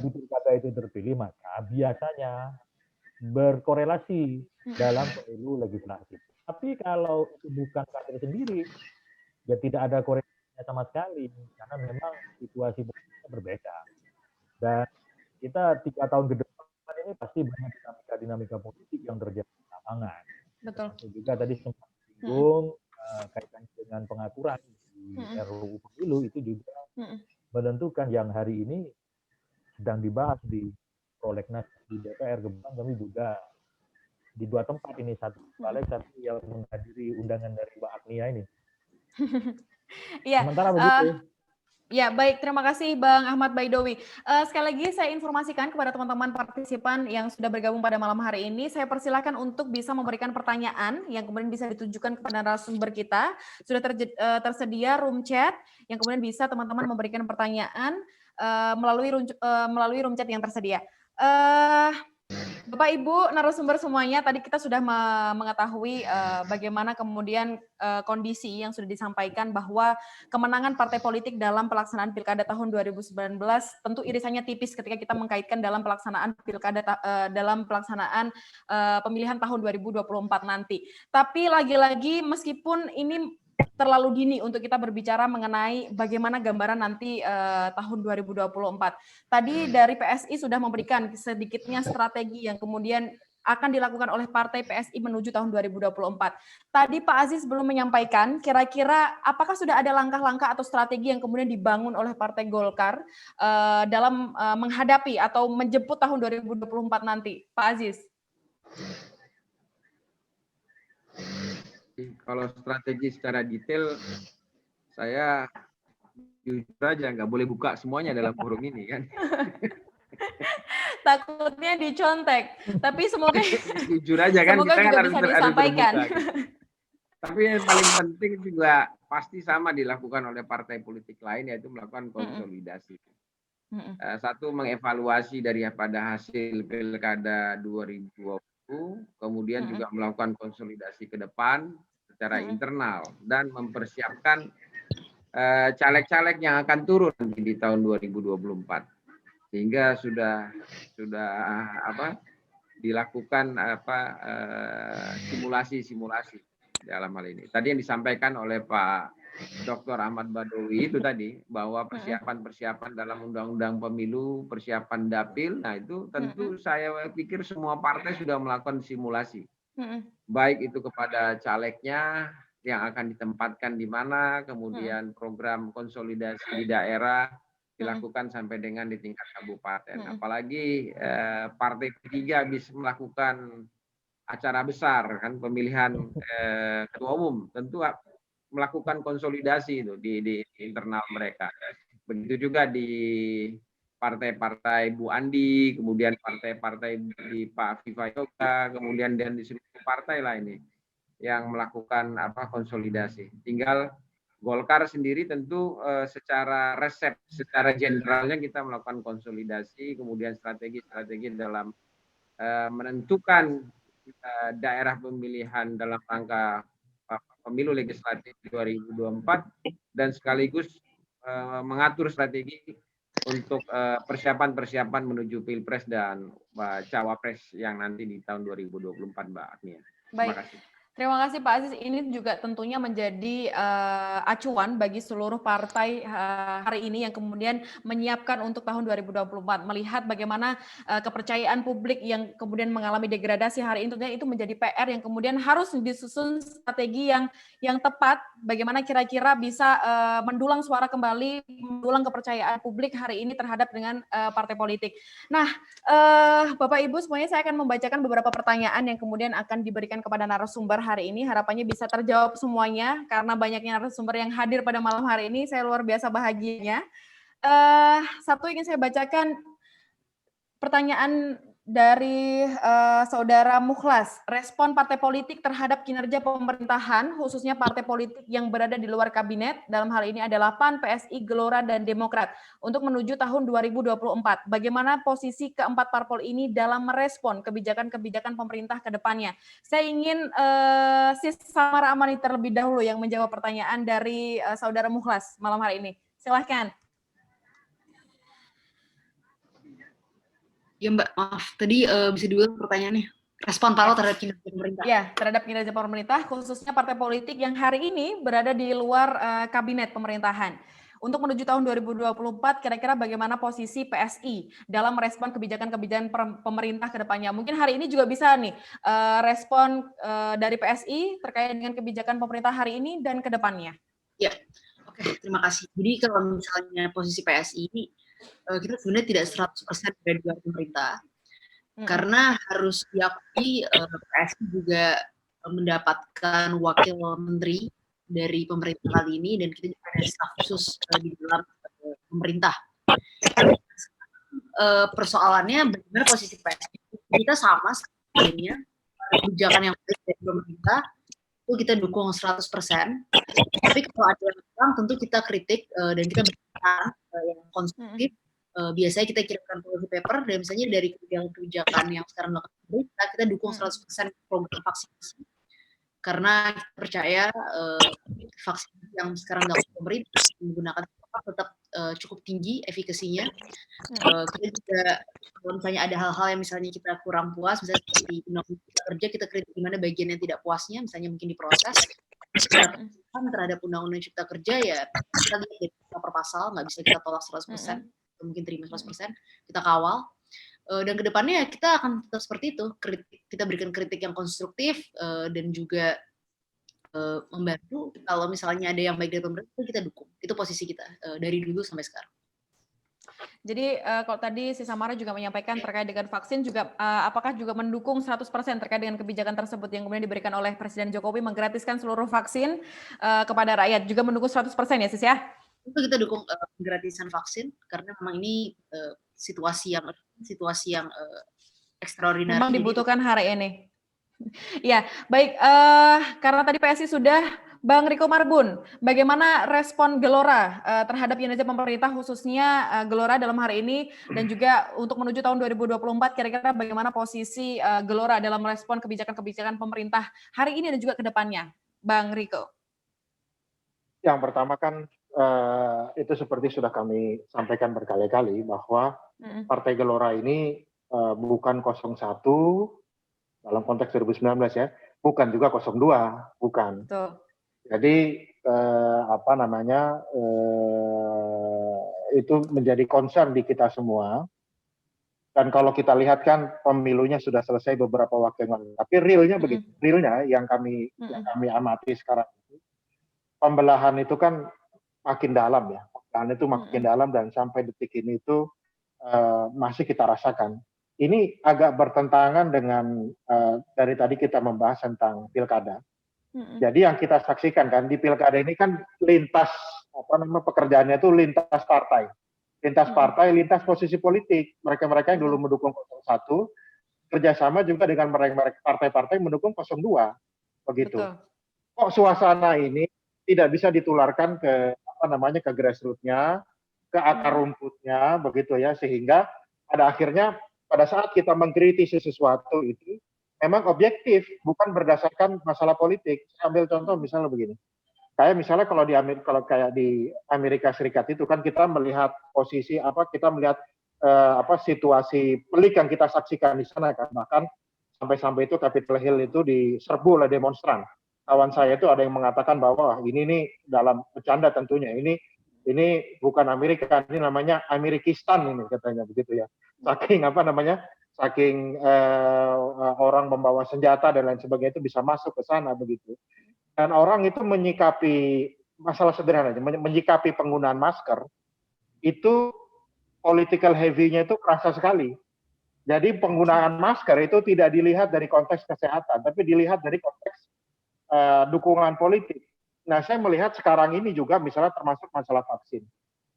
di pilkada itu terpilih, maka biasanya berkorelasi dalam pemilu legislatif. Tapi kalau itu bukan kader sendiri, ya tidak ada korelasinya sama sekali, karena memang situasi politiknya berbeda. Dan kita 3 tahun ke depan ini pasti banyak dinamika politik yang terjadi di lapangan. Betul. Juga tadi sempat disinggung kaitannya dengan pengaturan di RUU Pemilu itu juga menentukan yang hari ini sedang dibahas di prolegnas di DPR. Kebetulan kami juga di 2 tempat ini, satu balik, satu yang menghadiri undangan dari Mbak Agnia ini. Iya. Sementara begitu. Ya, baik. Terima kasih Bang Ahmad Baidowi. Sekali lagi saya informasikan kepada teman-teman partisipan yang sudah bergabung pada malam hari ini, saya persilahkan untuk bisa memberikan pertanyaan yang kemudian bisa ditujukan kepada narasumber kita. Sudah tersedia room chat yang kemudian bisa teman-teman memberikan pertanyaan melalui room chat yang tersedia. Bapak Ibu narasumber semuanya, tadi kita sudah mengetahui bagaimana kemudian kondisi yang sudah disampaikan bahwa kemenangan partai politik dalam pelaksanaan pilkada tahun 2019 tentu irisannya tipis ketika kita mengkaitkan dalam pelaksanaan pilkada pemilihan tahun 2024 nanti. Tapi lagi-lagi meskipun ini terlalu dini untuk kita berbicara mengenai bagaimana gambaran nanti tahun 2024. Tadi dari PSI sudah memberikan sedikitnya strategi yang kemudian akan dilakukan oleh Partai PSI menuju tahun 2024. Tadi Pak Aziz belum menyampaikan, kira-kira apakah sudah ada langkah-langkah atau strategi yang kemudian dibangun oleh Partai Golkar dalam menghadapi atau menjemput tahun 2024 nanti, Pak Aziz? Kalau strategi secara detail, saya jujur aja nggak boleh buka semuanya dalam forum ini kan. Takutnya dicontek, tapi semoga jujur aja kan, semoga kita juga kan bisa harus disampaikan. terbuka, gitu. Tapi yang paling penting juga pasti sama dilakukan oleh partai politik lain, yaitu melakukan konsolidasi. Satu, mengevaluasi daripada hasil pilkada 2020, kemudian juga melakukan konsolidasi ke depan secara internal dan mempersiapkan caleg-caleg yang akan turun di tahun 2024. Sehingga sudah dilakukan simulasi-simulasi dalam hal ini. Tadi yang disampaikan oleh Pak Dr. Ahmad Badawi itu tadi, bahwa persiapan-persiapan dalam undang-undang pemilu, persiapan dapil, nah itu tentu saya pikir semua partai sudah melakukan simulasi. Baik itu kepada calegnya yang akan ditempatkan di mana, kemudian program konsolidasi di daerah dilakukan sampai dengan di tingkat kabupaten. Apalagi partai ketiga bisa melakukan acara besar kan, pemilihan ketua umum, tentu melakukan konsolidasi itu di internal mereka. Begitu juga di partai-partai Bu Andi, kemudian partai-partai di Pak Viva Yoga, kemudian dan di seluruh partai lain yang melakukan konsolidasi. Tinggal Golkar sendiri tentu secara resep, secara generalnya kita melakukan konsolidasi, kemudian strategi-strategi dalam menentukan daerah pemilihan dalam rangka pemilu legislatif 2024 dan sekaligus mengatur strategi untuk persiapan-persiapan menuju Pilpres dan Cawapres yang nanti di tahun 2024, Mbak Agnia. Terima kasih. Terima kasih Pak Aziz. Ini juga tentunya menjadi acuan bagi seluruh partai hari ini yang kemudian menyiapkan untuk tahun 2024. Melihat bagaimana kepercayaan publik yang kemudian mengalami degradasi hari ini, tentunya itu menjadi PR yang kemudian harus disusun strategi yang tepat. Bagaimana kira-kira bisa mendulang suara kembali, mendulang kepercayaan publik hari ini terhadap dengan partai politik. Nah, Bapak Ibu semuanya, saya akan membacakan beberapa pertanyaan yang kemudian akan diberikan kepada narasumber hari ini. Harapannya bisa terjawab semuanya karena banyaknya narasumber yang hadir pada malam hari ini. Saya luar biasa bahagianya. Satu ingin saya bacakan pertanyaan dari Saudara Mukhlas. Respon partai politik terhadap kinerja pemerintahan, khususnya partai politik yang berada di luar kabinet, dalam hal ini adalah PAN, PSI, Gelora, dan Demokrat, untuk menuju tahun 2024. Bagaimana posisi keempat parpol ini dalam merespon kebijakan-kebijakan pemerintah ke depannya? Saya ingin Sis Samara Amani terlebih dahulu yang menjawab pertanyaan dari Saudara Mukhlas malam hari ini. Silahkan. Ya Mbak, maaf. Tadi bisa diulang pertanyaannya. Respon parpol terhadap kinerja pemerintah. Ya, terhadap kinerja pemerintah, khususnya partai politik yang hari ini berada di luar kabinet pemerintahan. Untuk menuju tahun 2024, kira-kira bagaimana posisi PSI dalam merespon kebijakan-kebijakan pemerintah ke depannya? Mungkin hari ini juga bisa nih respon dari PSI terkait dengan kebijakan pemerintah hari ini dan ke depannya. Ya, oke, terima kasih. Jadi kalau misalnya posisi PSI kita sebenarnya tidak 100% dari luar pemerintah, karena harus diakui PSI juga mendapatkan wakil menteri dari pemerintah kali ini, dan kita juga ada staf khusus di dalam pemerintah. Persoalannya bagaimana posisi PSI? Kita sama sebenarnya, kebijakan yang dari pemerintah itu kita dukung 100%, tapi kalau ada yang kurang tentu kita kritik dan kita berikan yang konstruktif. Biasanya kita kirimkan policy paper, dan misalnya dari kebijakan yang sekarang dilakukan pemerintah, kita dukung 100% program vaksinasi, karena kita percaya vaksin yang sekarang dilakukan pemerintah menggunakan tetap cukup tinggi efikasinya. Kita juga kalau misalnya ada hal-hal yang misalnya kita kurang puas, misalnya seperti undang-undang cipta kerja, kita kritik di mana bagian yang tidak puasnya, misalnya mungkin diproses. Terhadap undang-undang cipta kerja, ya kita lihat per pasal, nggak bisa kita tolak 100%, mungkin terima 100%, kita kawal. Dan kedepannya kita akan tetap seperti itu, kita berikan kritik yang konstruktif dan juga membantu. Kalau misalnya ada yang baik dari pemerintah, kita dukung. Itu posisi kita dari dulu sampai sekarang. Jadi kalau tadi si Samara juga menyampaikan terkait dengan vaksin juga, apakah juga mendukung 100% terkait dengan kebijakan tersebut yang kemudian diberikan oleh Presiden Jokowi menggratiskan seluruh vaksin kepada rakyat, juga mendukung 100% ya Sis ya? Itu kita dukung gratisan vaksin karena memang ini situasi yang ekstraordinari. Memang dibutuhkan hari ini. Ya, baik. Karena tadi PSI sudah, Bang Riko Marbun, bagaimana respon Gelora terhadap kinerja pemerintah khususnya Gelora dalam hari ini dan juga untuk menuju tahun 2024 kira-kira bagaimana posisi Gelora dalam respon kebijakan-kebijakan pemerintah hari ini dan juga ke depannya, Bang Riko? Yang pertama kan itu seperti sudah kami sampaikan berkali-kali bahwa Partai Gelora ini bukan 01 dalam konteks 2019 ya, bukan juga 02, bukan. Betul. Jadi itu menjadi concern di kita semua. Dan kalau kita lihat kan pemilunya sudah selesai beberapa waktu yang lalu. Tapi realnya begitu, realnya yang kami amati sekarang itu, pembelahan itu kan makin dalam ya. Pembelahan itu makin dalam dan sampai detik ini itu masih kita rasakan. Ini agak bertentangan dengan dari tadi kita membahas tentang pilkada. Jadi yang kita saksikan kan di pilkada ini kan lintas pekerjaannya itu lintas partai, lintas posisi politik. Mereka-mereka yang dulu mendukung 01 kerjasama juga dengan mereka partai-partai mendukung 02, begitu. Betul. Kok suasana ini tidak bisa ditularkan ke ke grassroots-nya, ke akar rumputnya, begitu ya, sehingga pada akhirnya pada saat kita mengkritisi sesuatu itu memang objektif, bukan berdasarkan masalah politik. Saya ambil contoh misalnya begini. Kayak misalnya kalau di Amerika Serikat itu kan kita melihat posisi kita melihat situasi pelik yang kita saksikan di sana kan, bahkan sampai itu Capitol Hill itu diserbu oleh demonstran. Kawan saya itu ada yang mengatakan bahwa ini nih dalam bercanda tentunya, ini bukan Amerika, ini namanya Amerikistan ini katanya begitu ya. Saking saking orang membawa senjata dan lain sebagainya itu bisa masuk ke sana begitu. Dan orang itu menyikapi masalah sederhana aja, menyikapi penggunaan masker itu political heavy-nya itu kerasa sekali. Jadi penggunaan masker itu tidak dilihat dari konteks kesehatan, tapi dilihat dari konteks dukungan politik. Nah, saya melihat sekarang ini juga misalnya termasuk masalah vaksin.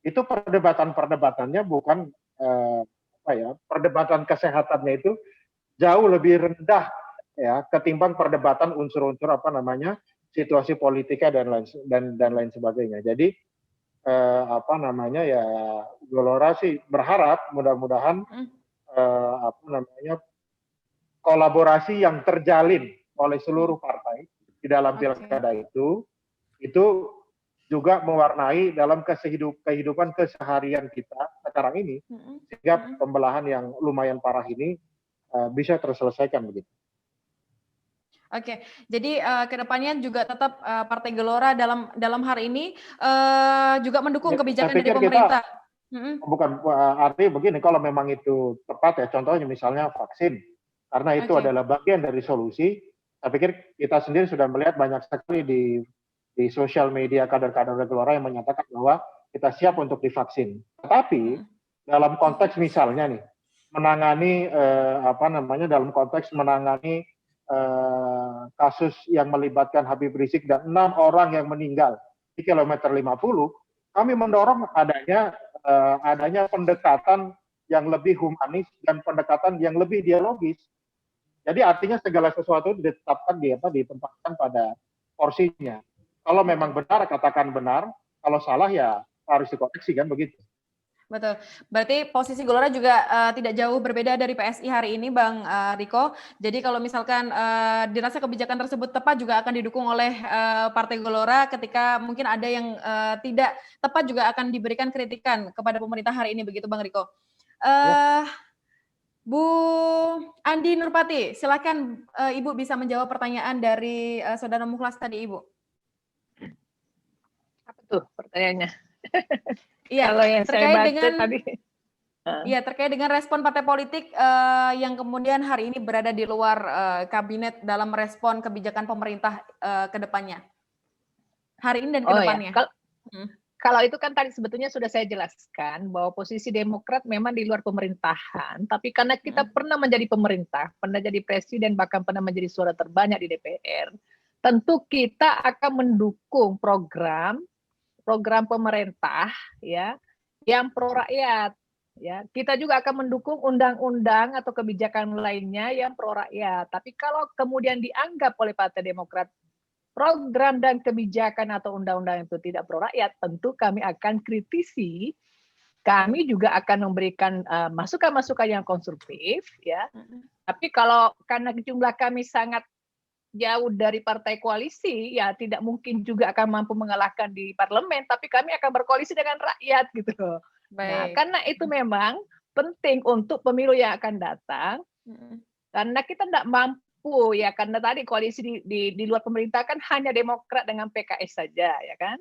Itu perdebatan-perdebatannya bukan perdebatan kesehatannya itu jauh lebih rendah ya ketimbang perdebatan unsur-unsur situasi politiknya dan lain sebagainya. Jadi Gelora sih berharap mudah-mudahan kolaborasi yang terjalin oleh seluruh partai di dalam pilkada itu juga mewarnai dalam kehidupan keseharian kita sekarang ini, sehingga pembelahan yang lumayan parah ini bisa terselesaikan begitu. Oke, jadi kedepannya juga tetap Partai Gelora dalam hari ini juga mendukung kebijakan dari pemerintah. Bukan artinya begini, kalau memang itu tepat ya, contohnya misalnya vaksin, karena itu adalah bagian dari solusi. Saya pikir kita sendiri sudah melihat banyak sekali di sosial media kader-kader Gelora yang menyatakan bahwa kita siap untuk divaksin. Tetapi dalam konteks misalnya nih menangani dalam konteks menangani kasus yang melibatkan Habib Rizik dan 6 orang yang meninggal di kilometer 50, kami mendorong adanya pendekatan yang lebih humanis dan pendekatan yang lebih dialogis. Jadi artinya segala sesuatu ditetapkan ditempatkan pada porsinya. Kalau memang benar, katakan benar. Kalau salah ya harus dikoreksi kan begitu. Betul. Berarti posisi Gelora juga tidak jauh berbeda dari PSI hari ini, Bang Riko. Jadi kalau misalkan dirasa kebijakan tersebut tepat juga akan didukung oleh Partai Gelora. Ketika mungkin ada yang tidak tepat juga akan diberikan kritikan kepada pemerintah hari ini, begitu Bang Riko. Bu Andi Nurpati, silakan Ibu bisa menjawab pertanyaan dari Saudara Mukhlas tadi, Ibu. Apa tuh pertanyaannya? Iya, kalau yang saya baca tadi. Iya, terkait dengan respon partai politik yang kemudian hari ini berada di luar kabinet dalam merespon kebijakan pemerintah ke depannya. Hari ini dan ke depannya. Kalau itu kan tadi sebetulnya sudah saya jelaskan bahwa posisi Demokrat memang di luar pemerintahan, tapi karena kita pernah menjadi pemerintah, pernah jadi presiden, bahkan pernah menjadi suara terbanyak di DPR, tentu kita akan mendukung program pemerintah ya yang pro rakyat. Ya, kita juga akan mendukung undang-undang atau kebijakan lainnya yang pro rakyat. Tapi kalau kemudian dianggap oleh Partai Demokrat program dan kebijakan atau undang-undang itu tidak pro rakyat, tentu kami akan kritisi. Kami juga akan memberikan masukan-masukan yang konstruktif, ya. Tapi kalau karena jumlah kami sangat jauh dari partai koalisi, ya tidak mungkin juga akan mampu mengalahkan di parlemen. Tapi kami akan berkoalisi dengan rakyat, gitu loh. Nah, karena itu memang penting untuk pemilu yang akan datang, karena kita tidak mampu ya, karena tadi koalisi di luar pemerintah kan hanya Demokrat dengan PKS saja, ya kan?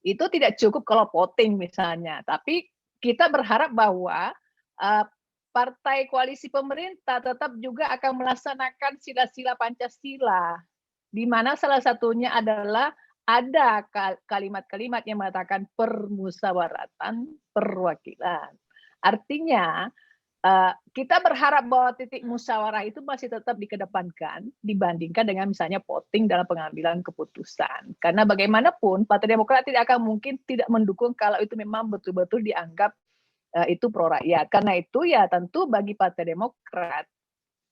Itu tidak cukup kalau voting misalnya, tapi kita berharap bahwa partai koalisi pemerintah tetap juga akan melaksanakan sila-sila Pancasila, di mana salah satunya adalah ada kalimat-kalimat yang mengatakan permusyawaratan perwakilan. Artinya kita berharap bahwa titik musyawarah itu masih tetap dikedepankan dibandingkan dengan misalnya voting dalam pengambilan keputusan. Karena bagaimanapun Partai Demokrat tidak akan mungkin tidak mendukung kalau itu memang betul-betul dianggap itu pro rakyat. Karena itu ya tentu bagi Partai Demokrat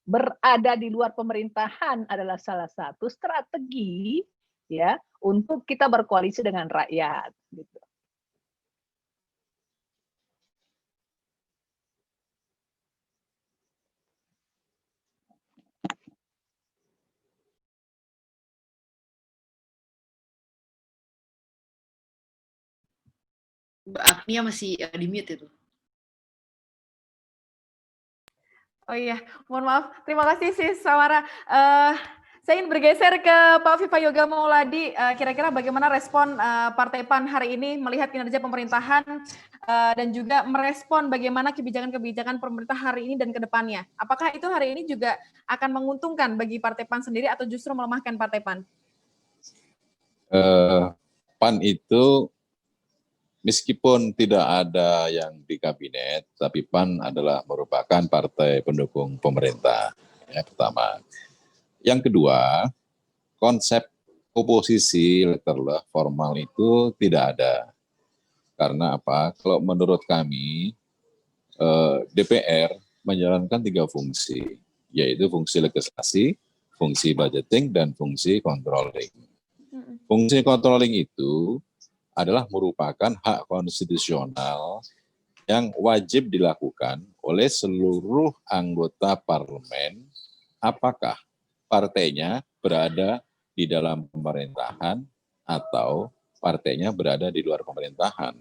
berada di luar pemerintahan adalah salah satu strategi ya untuk kita berkoalisi dengan rakyat gitu. Mbak Agnia masih di mute itu. Oh iya, mohon maaf. Terima kasih Sis Samara. Saya ingin bergeser ke Pak Viva Yoga Mauladi. Kira-kira bagaimana respon Partai PAN hari ini melihat kinerja pemerintahan dan juga merespon bagaimana kebijakan-kebijakan pemerintah hari ini dan ke depannya. Apakah itu hari ini juga akan menguntungkan bagi Partai PAN sendiri atau justru melemahkan Partai PAN? PAN itu meskipun tidak ada yang di kabinet, tapi PAN adalah merupakan partai pendukung pemerintah. Ya, pertama. Yang kedua, konsep oposisi letterless formal itu tidak ada. Karena apa? Kalau menurut kami, DPR menjalankan 3 fungsi, yaitu fungsi legislasi, fungsi budgeting, dan fungsi controlling. Fungsi controlling itu adalah merupakan hak konstitusional yang wajib dilakukan oleh seluruh anggota parlemen, apakah partainya berada di dalam pemerintahan atau partainya berada di luar pemerintahan.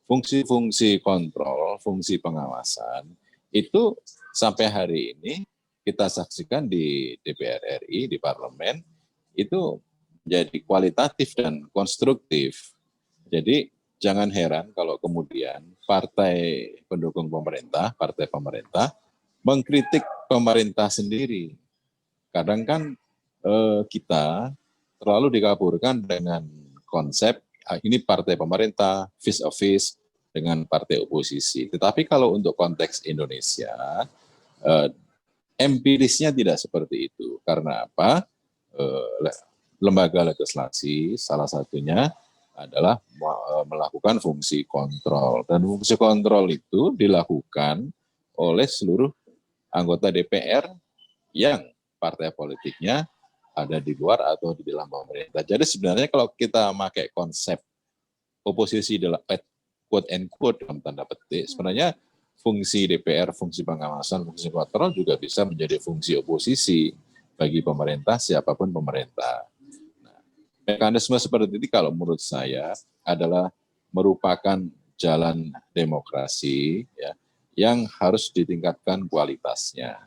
Fungsi-fungsi kontrol, fungsi pengawasan, itu sampai hari ini kita saksikan di DPR RI, di parlemen, itu menjadi kualitatif dan konstruktif. Jadi jangan heran kalau kemudian partai pendukung pemerintah, partai pemerintah, mengkritik pemerintah sendiri. Kadang kan kita terlalu dikaburkan dengan konsep ini partai pemerintah, face of face dengan partai oposisi. Tetapi kalau untuk konteks Indonesia, empirisnya tidak seperti itu. Karena apa? Lembaga legislasi salah satunya adalah melakukan fungsi kontrol. Dan fungsi kontrol itu dilakukan oleh seluruh anggota DPR yang partai politiknya ada di luar atau di dalam pemerintah. Jadi sebenarnya kalau kita pakai konsep oposisi dalam quote and quote dalam tanda petik, sebenarnya fungsi DPR, fungsi pengawasan, fungsi kontrol juga bisa menjadi fungsi oposisi bagi pemerintah, siapapun pemerintah. Nah, mekanisme seperti ini kalau menurut saya adalah merupakan jalan demokrasi ya, yang harus ditingkatkan kualitasnya.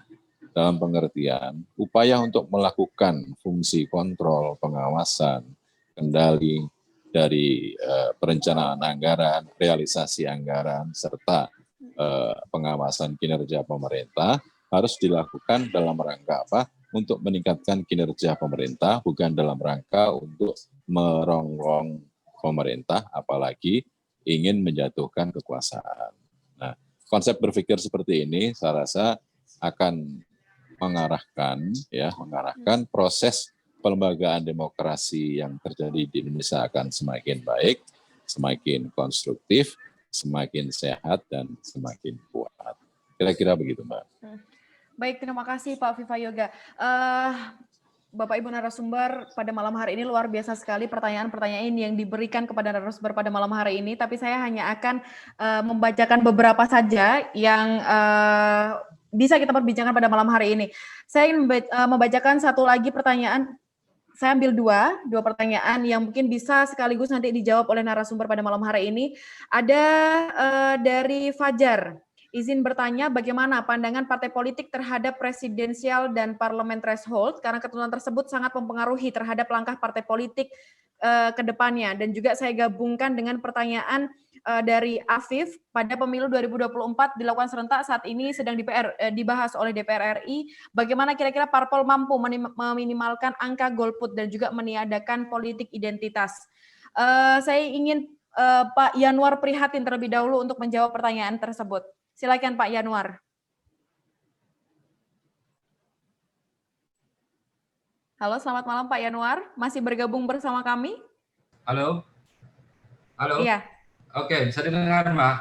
Dalam pengertian, upaya untuk melakukan fungsi kontrol, pengawasan, kendali dari perencanaan anggaran, realisasi anggaran, serta pengawasan kinerja pemerintah harus dilakukan dalam rangka apa? Untuk meningkatkan kinerja pemerintah, bukan dalam rangka untuk merongrong pemerintah, apalagi ingin menjatuhkan kekuasaan. Nah, konsep berpikir seperti ini saya rasa akan mengarahkan proses pelembagaan demokrasi yang terjadi di Indonesia akan semakin baik, semakin konstruktif, semakin sehat, dan semakin kuat. Kira-kira begitu, Mbak. Baik, terima kasih Pak Viva Yoga. Bapak Ibu narasumber, pada malam hari ini luar biasa sekali pertanyaan-pertanyaan yang diberikan kepada narasumber pada malam hari ini, tapi saya hanya akan membacakan beberapa saja yang bisa kita perbincangkan pada malam hari ini. Saya ingin membacakan satu lagi pertanyaan. Saya ambil dua pertanyaan yang mungkin bisa sekaligus nanti dijawab oleh narasumber pada malam hari ini. Ada dari Fajar. Izin bertanya bagaimana pandangan partai politik terhadap presidensial dan parlemen threshold karena ketentuan tersebut sangat mempengaruhi terhadap langkah partai politik ke depannya. Dan juga saya gabungkan dengan pertanyaan dari Afif, pada pemilu 2024 dilakukan serentak, saat ini sedang dibahas oleh DPR RI, bagaimana kira-kira parpol mampu meminimalkan angka golput dan juga meniadakan politik identitas. Saya ingin Pak Yanuar Prihatin terlebih dahulu untuk menjawab pertanyaan tersebut. Silakan Pak Yanuar. Halo, selamat malam Pak Yanuar. Masih bergabung bersama kami? Halo? Halo? Iya. Oke, bisa didengar, Mbak?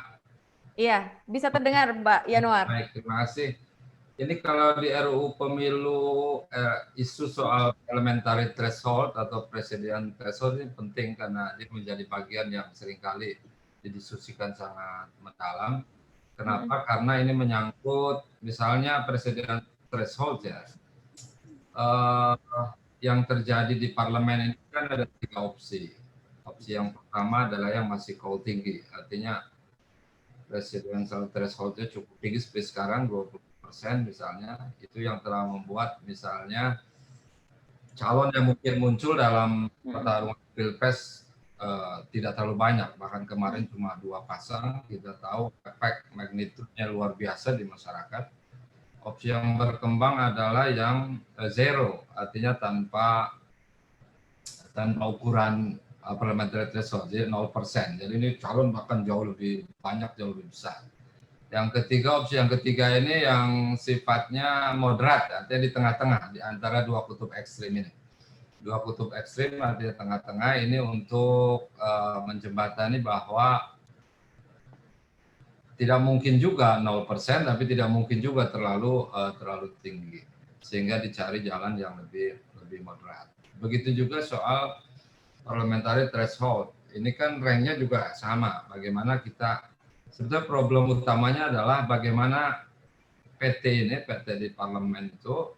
Iya, bisa terdengar Pak Yanuar. Baik, terima kasih. Ini kalau di RUU Pemilu, isu soal parliamentary threshold atau presiden threshold ini penting karena ini menjadi bagian yang seringkali didiskusikan sangat mendalam. Kenapa? Karena ini menyangkut misalnya presiden threshold ya. Yang terjadi di parlemen ini kan ada 3 opsi. Opsi yang pertama adalah yang masih call tinggi, artinya presidential threshold-nya cukup tinggi seperti sekarang 20% misalnya, itu yang telah membuat misalnya calon yang mungkin muncul dalam pertarungan pilpres tidak terlalu banyak, bahkan kemarin cuma 2 pasang. Kita tahu efek magnitudenya luar biasa di masyarakat. Opsi yang berkembang adalah yang zero, artinya tanpa ukuran parliamentary threshold, jadi 0%. Jadi ini calon bahkan jauh lebih banyak, jauh lebih besar. Opsi yang ketiga ini yang sifatnya moderat, artinya di tengah-tengah, di antara 2 kutub ekstrim ini. 2 kutub ekstrim artinya tengah-tengah ini untuk menjembatani bahwa tidak mungkin juga 0%, tapi tidak mungkin juga terlalu tinggi, sehingga dicari jalan yang lebih moderat. Begitu juga soal parliamentary threshold. Ini kan ranknya juga sama. Bagaimana kita, sebetulnya problem utamanya adalah bagaimana PT di parlemen itu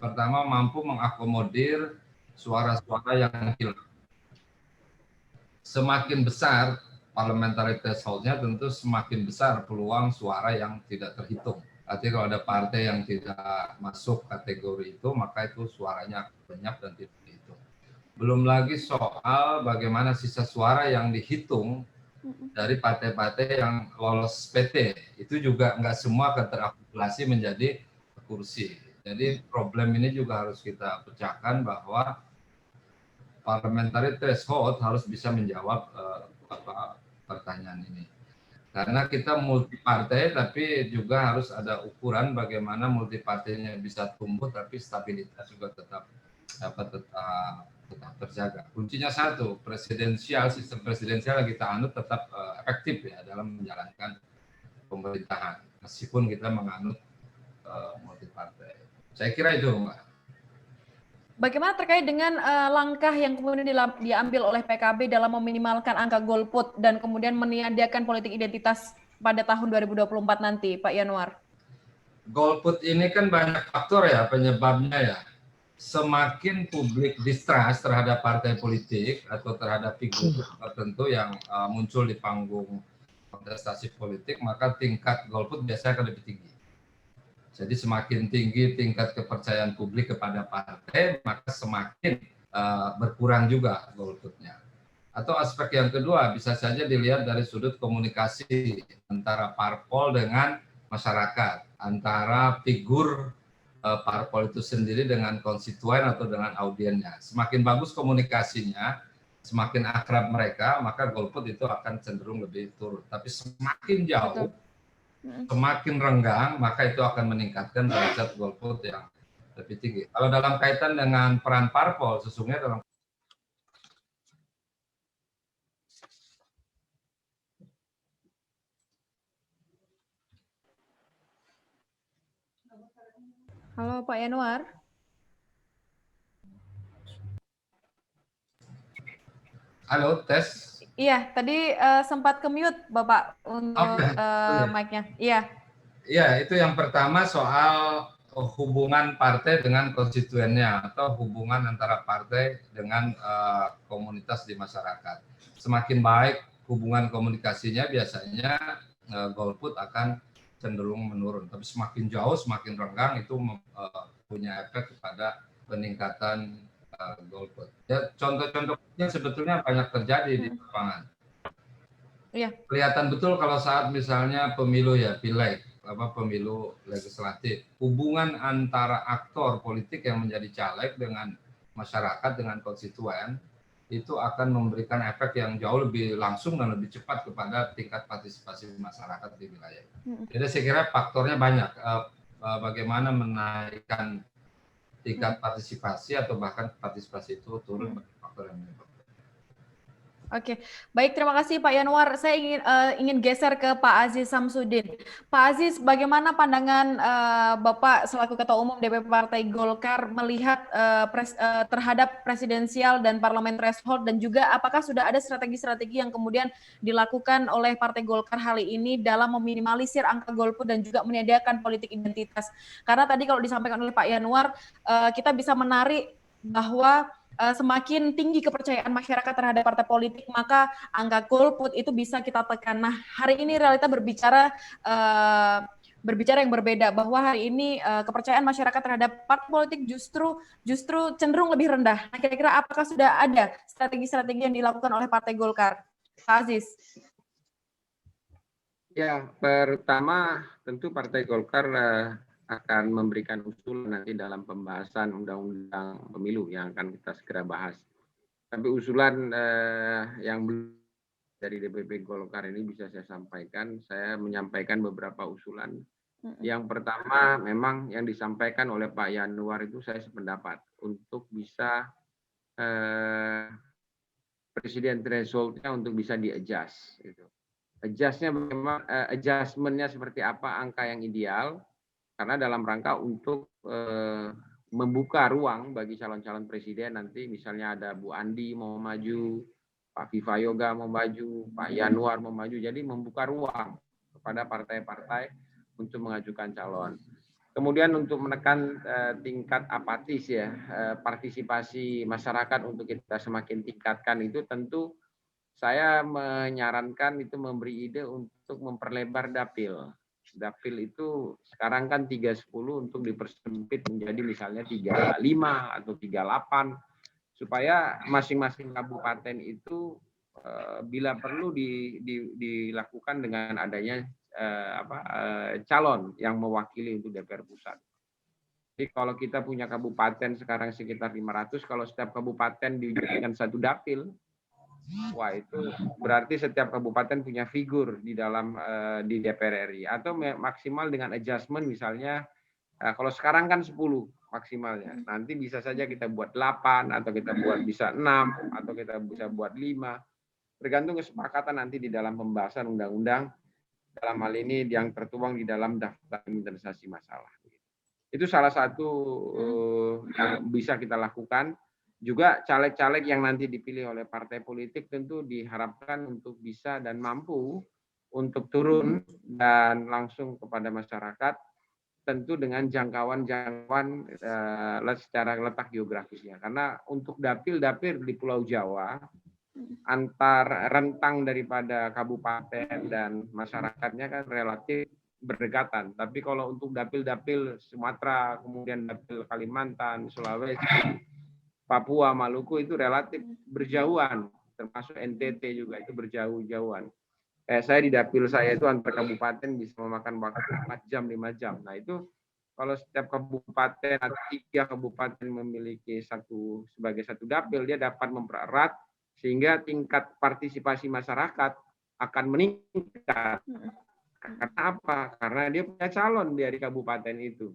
pertama mampu mengakomodir suara-suara yang hilang. Semakin besar parliamentary threshold-nya, tentu semakin besar peluang suara yang tidak terhitung. Artinya kalau ada partai yang tidak masuk kategori itu, maka itu suaranya banyak dan tidak dihitung. Belum lagi soal bagaimana sisa suara yang dihitung dari partai-partai yang lolos PT. Itu juga nggak semua akan terakumulasi menjadi kursi. Jadi problem ini juga harus kita pecahkan bahwa parliamentary threshold harus bisa menjawab pertanyaan ini. Karena kita multi partai, tapi juga harus ada ukuran bagaimana multi partainya bisa tumbuh, tapi stabilitas juga tetap terjaga. Kuncinya satu, sistem presidensial yang kita anut tetap efektif ya dalam menjalankan pemerintahan, meskipun kita menganut multi partai. Saya kira itu, Mbak. Bagaimana terkait dengan langkah yang kemudian diambil oleh PKB dalam meminimalkan angka golput dan kemudian meniadakan politik identitas pada tahun 2024 nanti, Pak Yanuar? Golput ini kan banyak faktor ya penyebabnya ya. Semakin publik distrust terhadap partai politik atau terhadap figur tertentu yang muncul di panggung kontestasi politik, maka tingkat golput biasanya akan lebih tinggi. Jadi semakin tinggi tingkat kepercayaan publik kepada partai, maka semakin berkurang juga golputnya. Atau aspek yang kedua bisa saja dilihat dari sudut komunikasi antara parpol dengan masyarakat, antara figur parpol itu sendiri dengan konstituen atau dengan audiennya. Semakin bagus komunikasinya, semakin akrab mereka, maka golput itu akan cenderung lebih turun. Tapi semakin jauh, semakin renggang, maka itu akan meningkatkan derajat golput yang lebih tinggi. Kalau dalam kaitan dengan peran parpol, sesungguhnya dalam Halo Pak Yanuar. Halo, tes. Iya, tadi sempat ke-mute Bapak untuk mic-nya. Iya. Iya, itu yang pertama soal hubungan partai dengan konstituennya atau hubungan antara partai dengan komunitas di masyarakat. Semakin baik hubungan komunikasinya, biasanya golput akan cenderung menurun. Tapi semakin jauh, semakin renggang, itu punya efek kepada peningkatan golput. Ya, contoh-contohnya sebetulnya banyak terjadi di lapangan. Iya. Kelihatan betul kalau saat misalnya pemilu ya, pileg, pemilu legislatif, hubungan antara aktor politik yang menjadi caleg dengan masyarakat, dengan konstituen, itu akan memberikan efek yang jauh lebih langsung dan lebih cepat kepada tingkat partisipasi masyarakat di wilayah. Jadi saya kira faktornya banyak, bagaimana menaikkan tingkat partisipasi atau bahkan partisipasi itu turun bagi faktor yang menyebabkan. Oke, baik, terima kasih Pak Yanuar. Saya ingin geser ke Pak Aziz Samsudin. Pak Aziz, bagaimana pandangan Bapak selaku Ketua Umum DPP Partai Golkar melihat terhadap presidensial dan parlemen threshold, dan juga apakah sudah ada strategi-strategi yang kemudian dilakukan oleh Partai Golkar kali ini dalam meminimalisir angka golput dan juga menyediakan politik identitas? Karena tadi kalau disampaikan oleh Pak Yanuar, kita bisa menarik bahwa semakin tinggi kepercayaan masyarakat terhadap partai politik, maka angka golput itu bisa kita tekan. Nah, hari ini realita berbicara yang berbeda, bahwa hari ini kepercayaan masyarakat terhadap partai politik justru cenderung lebih rendah. Nah, kira-kira apakah sudah ada strategi-strategi yang dilakukan oleh Partai Golkar? Pak Aziz. Ya, pertama tentu Partai Golkar akan memberikan usulan nanti dalam pembahasan undang-undang pemilu yang akan kita segera bahas. Tapi usulan yang dari DPP Golkar ini bisa saya sampaikan. Saya menyampaikan beberapa usulan. Yang pertama, memang yang disampaikan oleh Pak Yanuar itu saya sependapat untuk bisa presiden threshold-nya untuk bisa di-adjust. Gitu. Adjustment-nya seperti apa angka yang ideal, karena dalam rangka untuk membuka ruang bagi calon-calon presiden nanti, misalnya ada Bu Andi mau maju, Pak Viva Yoga mau maju, Pak Yanuar mau maju, jadi membuka ruang kepada partai-partai untuk mengajukan calon. Kemudian untuk menekan tingkat apatis ya, partisipasi masyarakat untuk kita semakin tingkatkan, itu tentu saya menyarankan itu memberi ide untuk memperlebar dapil. Dapil itu sekarang kan 310 untuk dipersempit menjadi misalnya 35 atau 38 supaya masing-masing kabupaten itu bila perlu dilakukan dengan adanya calon yang mewakili untuk DPR pusat. Jadi kalau kita punya kabupaten sekarang sekitar 500, kalau setiap kabupaten diwujudkan satu dapil, wah itu berarti setiap kabupaten punya figur di dalam di DPR RI, atau maksimal dengan adjustment misalnya kalau sekarang kan 10 maksimalnya, nanti bisa saja kita buat 8 atau kita buat bisa 6 atau kita bisa buat 5, tergantung kesepakatan nanti di dalam pembahasan undang-undang, dalam hal ini yang tertuang di dalam daftar inventarisasi masalah. Itu salah satu yang bisa kita lakukan. Juga caleg-caleg yang nanti dipilih oleh partai politik tentu diharapkan untuk bisa dan mampu untuk turun dan langsung kepada masyarakat, tentu dengan jangkauan secara letak geografisnya. Karena untuk dapil-dapil di Pulau Jawa, antar rentang daripada kabupaten dan masyarakatnya kan relatif berdekatan. Tapi kalau untuk dapil-dapil Sumatera, kemudian dapil Kalimantan, Sulawesi, Papua, Maluku itu relatif berjauhan termasuk NTT juga itu berjauh-jauhan. Saya di dapil saya itu antar kabupaten bisa memakan waktu 4 jam, 5 jam. Nah itu kalau setiap kabupaten atau 3 kabupaten memiliki sebagai satu dapil, dia dapat mempererat sehingga tingkat partisipasi masyarakat akan meningkat. Karena apa? Karena dia punya calon dari kabupaten itu.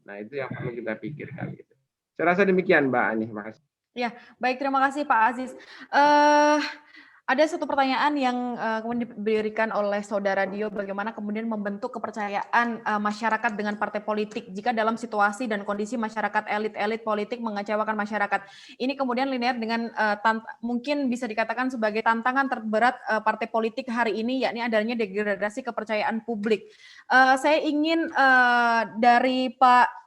Nah itu yang perlu kita pikirkan. Gitu. Saya rasa demikian Mbak Ani. Terima kasih. Ya, baik, terima kasih Pak Aziz. Ada satu pertanyaan yang kemudian diberikan oleh Saudara Dio, bagaimana kemudian membentuk kepercayaan masyarakat dengan partai politik jika dalam situasi dan kondisi masyarakat elit-elit politik mengecewakan masyarakat. Ini kemudian linear dengan mungkin bisa dikatakan sebagai tantangan terberat partai politik hari ini, yakni adanya degradasi kepercayaan publik. Saya ingin dari Pak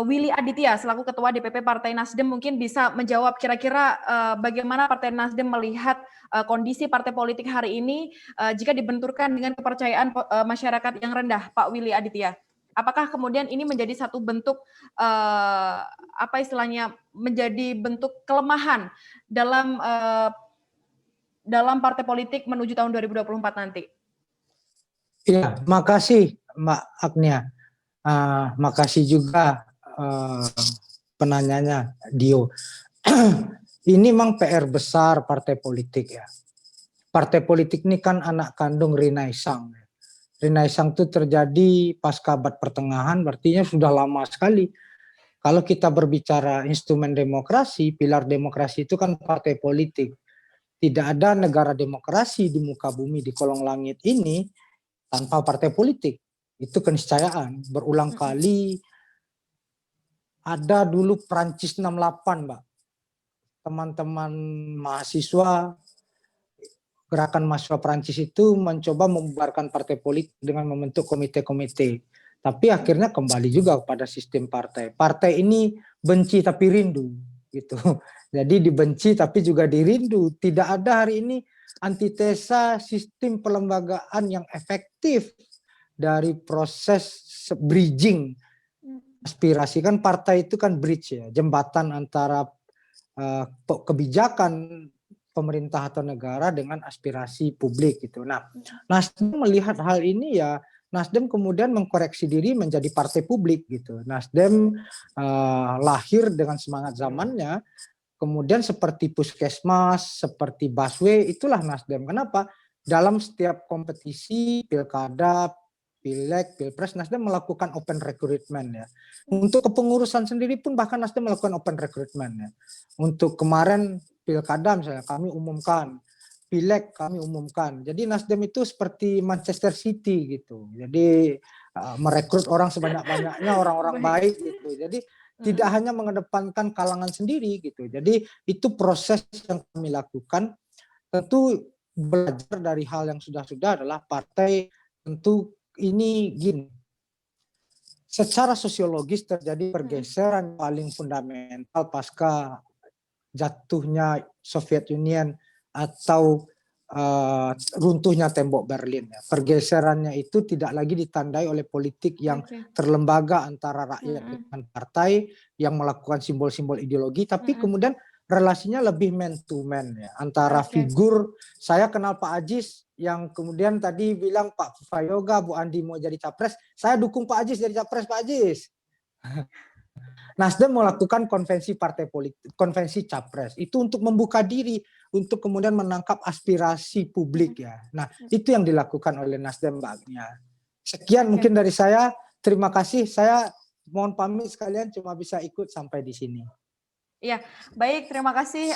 Willy Aditya selaku Ketua DPP Partai Nasdem mungkin bisa menjawab kira-kira bagaimana Partai Nasdem melihat kondisi partai politik hari ini jika dibenturkan dengan kepercayaan masyarakat yang rendah, Pak Willy Aditya. Apakah kemudian ini menjadi satu bentuk apa istilahnya menjadi bentuk kelemahan dalam partai politik menuju tahun 2024 nanti? Ya, makasih Mbak Agnia. Makasih juga penanyanya Dio. Ini memang PR besar partai politik ya. Partai politik ini kan anak kandung Renaissance. Renaissance itu terjadi pasca abad pertengahan, artinya sudah lama sekali. Kalau kita berbicara instrumen demokrasi, pilar demokrasi itu kan partai politik. Tidak ada negara demokrasi di muka bumi, di kolong langit ini tanpa partai politik. Itu keniscayaan. Berulang kali ada dulu Prancis 68, Mbak. Teman-teman mahasiswa, gerakan mahasiswa Prancis itu mencoba membubarkan partai politik dengan membentuk komite-komite. Tapi akhirnya kembali juga kepada sistem partai. Partai ini benci tapi rindu, gitu. Jadi dibenci tapi juga dirindu. Tidak ada hari ini antitesa sistem pelembagaan yang efektif dari proses bridging aspirasi. Kan partai itu kan bridge ya, jembatan antara kebijakan pemerintah atau negara dengan aspirasi publik gitu. Nah, Nasdem melihat hal ini ya, Nasdem kemudian mengkoreksi diri menjadi partai publik gitu. Nasdem lahir dengan semangat zamannya, kemudian seperti Puskesmas, seperti Busway, itulah Nasdem. Kenapa? Dalam setiap kompetisi pilkada, Pileg, Pilpres, Nasdem melakukan open recruitment ya. Untuk kepengurusan sendiri pun bahkan Nasdem melakukan open recruitment ya. Untuk kemarin Pilkada misalnya kami umumkan, Pileg kami umumkan. Jadi Nasdem itu seperti Manchester City gitu. Jadi merekrut orang sebanyak-banyaknya, orang-orang baik gitu. Jadi tidak hanya mengedepankan kalangan sendiri gitu. Jadi itu proses yang kami lakukan. Tentu belajar dari hal yang sudah-sudah adalah partai tentu ini gini, secara sosiologis terjadi pergeseran paling fundamental pasca jatuhnya Soviet Union atau runtuhnya tembok Berlin. Pergeserannya itu tidak lagi ditandai oleh politik yang terlembaga antara rakyat dengan partai yang melakukan simbol-simbol ideologi, tapi kemudian relasinya lebih man to man ya, antara figur. Saya kenal Pak Aziz yang kemudian tadi bilang Pak Fayoga, Bu Andi mau jadi capres, saya dukung Pak Aziz jadi capres. Pak Aziz. Nasdem melakukan konvensi partai politik, konvensi capres itu untuk membuka diri, untuk kemudian menangkap aspirasi publik ya. Nah itu yang dilakukan oleh Nasdem, Mbak Agnia. Sekian mungkin dari saya. Terima kasih. Saya mohon pamit sekalian, cuma bisa ikut sampai di sini. Ya, baik. Terima kasih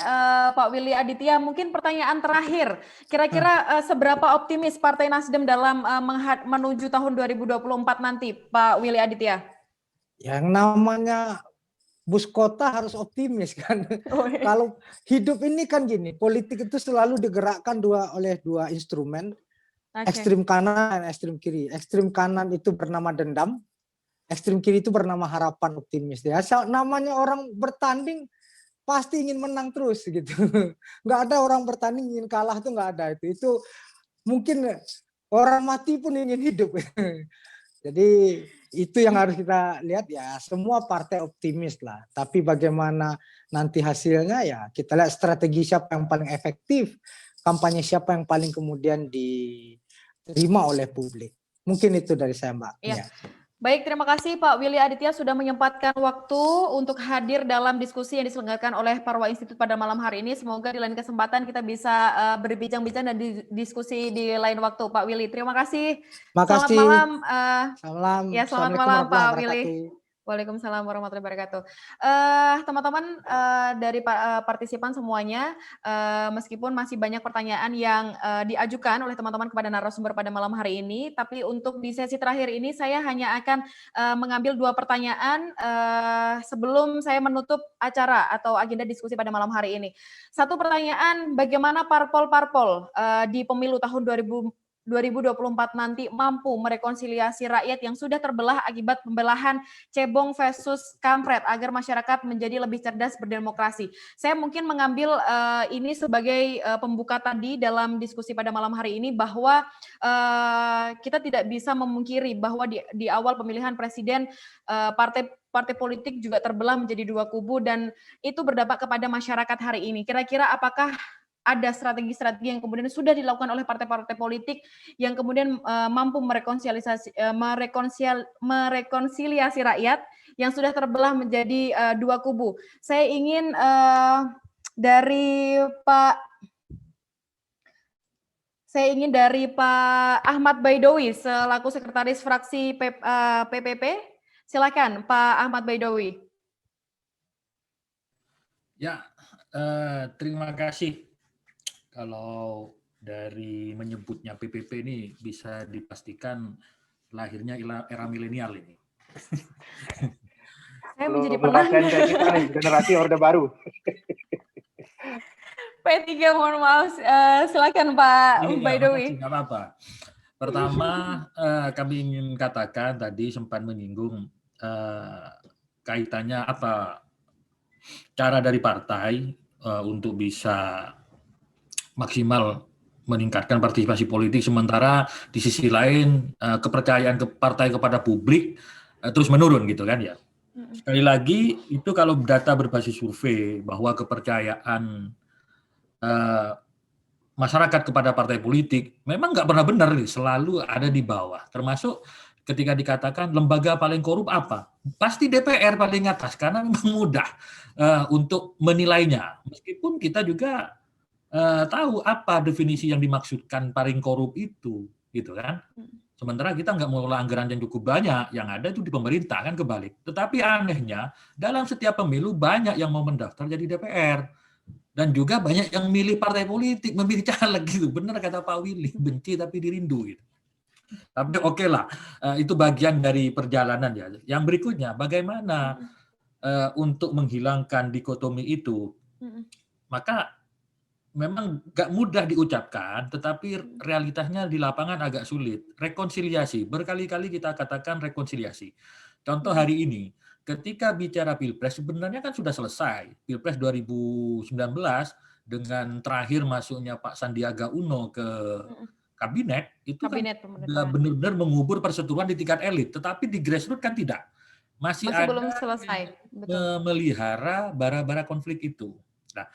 Pak Willy Aditya. Mungkin pertanyaan terakhir, kira-kira seberapa optimis Partai Nasdem dalam menuju tahun 2024 nanti, Pak Willy Aditya? Yang namanya bus kota harus optimis kan. Kalau hidup ini kan gini, politik itu selalu digerakkan oleh dua instrumen, ekstrim kanan dan ekstrim kiri. Ekstrim kanan itu bernama dendam, ekstrim kiri itu bernama harapan optimis. Ya, namanya orang bertanding pasti ingin menang terus gitu. Nggak ada orang bertanding ingin kalah, tuh nggak ada itu. Itu mungkin orang mati pun ingin hidup. Jadi itu yang harus kita lihat ya, semua partai optimis lah. Tapi bagaimana nanti hasilnya ya kita lihat strategi siapa yang paling efektif, kampanye siapa yang paling kemudian diterima oleh publik. Mungkin itu dari saya, Mbak. Ya. Baik, terima kasih Pak Willy Aditya sudah menyempatkan waktu untuk hadir dalam diskusi yang diselenggarakan oleh Parwa Institute pada malam hari ini. Semoga di lain kesempatan kita bisa berbincang-bincang dan diskusi di lain waktu, Pak Willy. Terima kasih. Selamat malam. Selamat malam Pak Willy. Waalaikumsalam warahmatullahi wabarakatuh. Teman-teman dari partisipan semuanya, meskipun masih banyak pertanyaan yang diajukan oleh teman-teman kepada narasumber pada malam hari ini, tapi untuk di sesi terakhir ini saya hanya akan mengambil 2 pertanyaan sebelum saya menutup acara atau agenda diskusi pada malam hari ini. Satu pertanyaan, bagaimana parpol-parpol di pemilu tahun 2024 nanti mampu merekonsiliasi rakyat yang sudah terbelah akibat pembelahan cebong versus kampret agar masyarakat menjadi lebih cerdas berdemokrasi. Saya mungkin mengambil ini sebagai pembuka tadi dalam diskusi pada malam hari ini bahwa kita tidak bisa memungkiri bahwa di awal pemilihan presiden partai politik juga terbelah menjadi 2 kubu dan itu berdampak kepada masyarakat hari ini. Kira-kira apakah ada strategi-strategi yang kemudian sudah dilakukan oleh partai-partai politik yang kemudian mampu merekonsiliasi rakyat yang sudah terbelah menjadi 2 kubu. Saya ingin dari Pak Ahmad Baidowi selaku sekretaris fraksi PPP. Silakan Pak Ahmad Baidowi. Ya, terima kasih. Kalau dari menyebutnya PPP ini bisa dipastikan lahirnya era milenial ini. Saya menjadi pengen kayak kita nih, generasi Orde Baru. P3, mohon maaf, silakan Pak Baidowi. Nggak apa-apa. Pertama, kami ingin katakan tadi sempat menyinggung kaitannya apa cara dari partai untuk bisa maksimal meningkatkan partisipasi politik, sementara di sisi lain kepercayaan partai kepada publik terus menurun gitu kan ya. Sekali lagi itu kalau data berbasis survei bahwa kepercayaan masyarakat kepada partai politik memang nggak pernah benar nih, selalu ada di bawah. Termasuk ketika dikatakan lembaga paling korup apa, pasti DPR paling atas karena memang mudah untuk menilainya. Meskipun kita juga tahu apa definisi yang dimaksudkan paling korup itu, gitu kan? Sementara kita nggak mengelola anggaran yang cukup banyak, yang ada itu di pemerintah kan kebalik. Tetapi anehnya dalam setiap pemilu banyak yang mau mendaftar jadi DPR dan juga banyak yang milih partai politik, memilih caleg gitu. Benar kata Pak Willy, benci tapi dirindu gitu. Tapi oke lah, itu bagian dari perjalanan ya. Yang berikutnya, bagaimana untuk menghilangkan dikotomi itu? Maka memang nggak mudah diucapkan, tetapi realitasnya di lapangan agak sulit. Rekonsiliasi, berkali-kali kita katakan rekonsiliasi. Contoh hari ini, ketika bicara Pilpres, sebenarnya kan sudah selesai. Pilpres 2019 dengan terakhir masuknya Pak Sandiaga Uno ke kabinet, itu kan benar-benar mengubur perseteruan di tingkat elit. Tetapi di grassroots kan tidak. Masih ada belum selesai. Memelihara bara-bara konflik itu. Nah,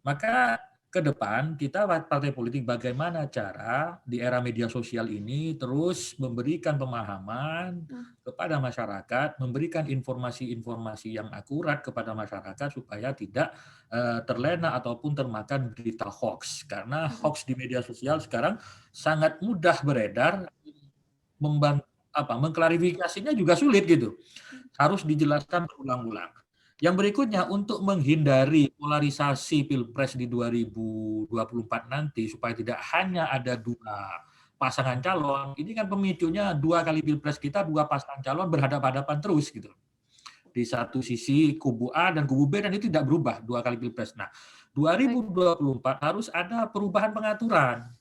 maka ke depan kita partai politik bagaimana cara di era media sosial ini terus memberikan pemahaman kepada masyarakat, memberikan informasi-informasi yang akurat kepada masyarakat supaya tidak terlena ataupun termakan berita hoax. Karena hoax di media sosial sekarang sangat mudah beredar, mengklarifikasinya juga sulit gitu. Harus dijelaskan berulang-ulang. Yang berikutnya, untuk menghindari polarisasi Pilpres di 2024 nanti, supaya tidak hanya ada 2 pasangan calon, ini kan pemicunya 2 kali Pilpres kita, 2 pasangan calon berhadapan-hadapan terus gitu. Di satu sisi kubu A dan kubu B, dan itu tidak berubah 2 kali Pilpres. Nah, 2024 harus ada perubahan pengaturan.